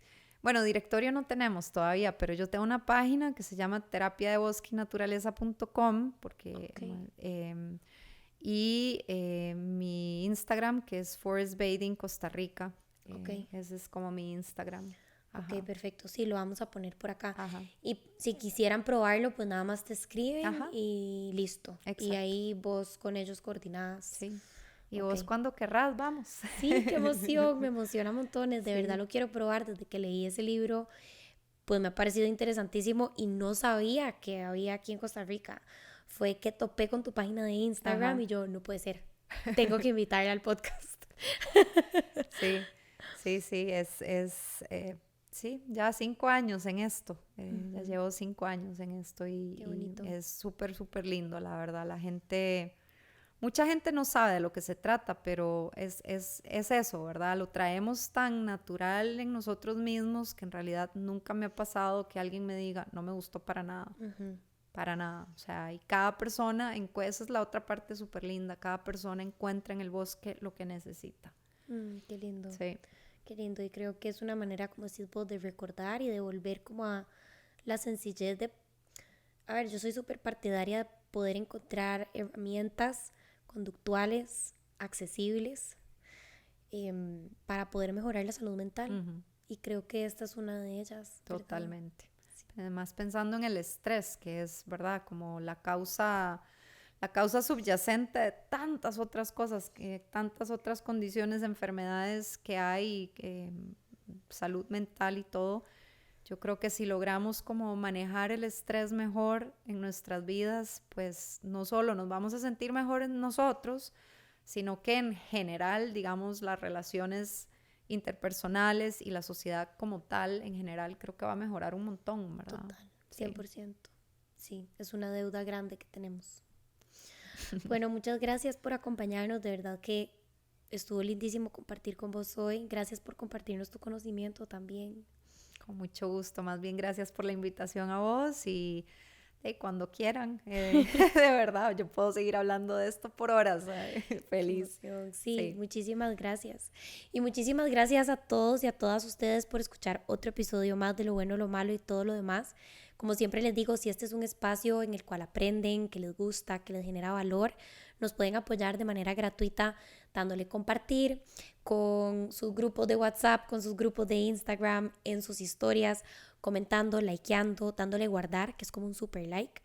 Bueno, directorio no tenemos todavía, pero yo tengo una página que se llama terapiadebosqueynaturaleza.com porque Okay. y mi Instagram que es Forest Bathing Costa Rica. Ok. Ese es como mi Instagram. Ajá. Ok, perfecto. Sí, lo vamos a poner por acá. Ajá. Y si quisieran probarlo, pues nada más te escriben Ajá. y listo. Exacto. Y ahí vos con ellos coordinás. Sí. Y Ok. vos cuando querrás, vamos. Sí, qué emoción, me emociona montones. De Sí. verdad lo quiero probar. Desde que leí ese libro, pues me ha parecido interesantísimo y no sabía que había aquí en Costa Rica. fue que topé con tu página de Instagram. Ajá. Y yo, no puede ser, tengo que invitarle al podcast. Sí, sí, sí, ya 5 años en esto, ya llevo 5 años en esto Qué y bonito. es súper, súper lindo, la verdad, mucha gente no sabe de lo que se trata, pero es eso, ¿verdad? Lo traemos tan natural en nosotros mismos que en realidad nunca me ha pasado que alguien me diga, no me gustó Ujú. para nada, o sea, y cada persona, esa es la otra parte súper linda, cada persona encuentra en el bosque lo que necesita. Qué lindo. Sí. Qué lindo, y creo que es una manera, como decís vos, de recordar y de volver como a la sencillez de... A ver, yo soy súper partidaria de poder encontrar herramientas conductuales, accesibles, para poder mejorar la salud mental. Ujú. Y creo que esta es una de ellas, ¿verdad? Totalmente. Además, pensando en el estrés, que es, ¿verdad? Como la causa subyacente de tantas otras cosas, tantas otras condiciones, enfermedades que hay, salud mental y todo. Yo creo que si logramos como manejar el estrés mejor en nuestras vidas, pues no solo nos vamos a sentir mejor en nosotros, sino que en general, digamos, las relaciones interpersonales y la sociedad como tal, en general, creo que va a mejorar un montón, ¿verdad? Total, Sí. 100%. Sí, es una deuda grande que tenemos. Bueno, muchas gracias por acompañarnos, de verdad que estuvo lindísimo compartir con vos hoy. Gracias por compartirnos tu conocimiento también. Con mucho gusto, más bien gracias por la invitación a vos y cuando quieran, de verdad, yo puedo seguir hablando de esto por horas, Qué feliz. emoción. Sí, Sí. muchísimas gracias. Y muchísimas gracias a todos y a todas ustedes por escuchar otro episodio más de Lo Bueno, Lo Malo y todo lo demás. Como siempre les digo, si este es un espacio en el cual aprenden, que les gusta, que les genera valor, nos pueden apoyar de manera gratuita dándole compartir con sus grupos de WhatsApp, con sus grupos de Instagram, en sus historias, comentando, likeando, dándole guardar, que es como un super like,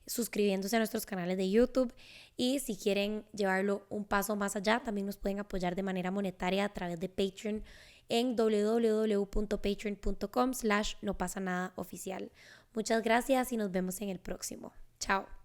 suscribiéndose a nuestros canales de YouTube, y si quieren llevarlo un paso más allá, también nos pueden apoyar de manera monetaria a través de Patreon en www.patreon.com/nopasanadaoficial. Muchas gracias y nos vemos en el próximo. Chao.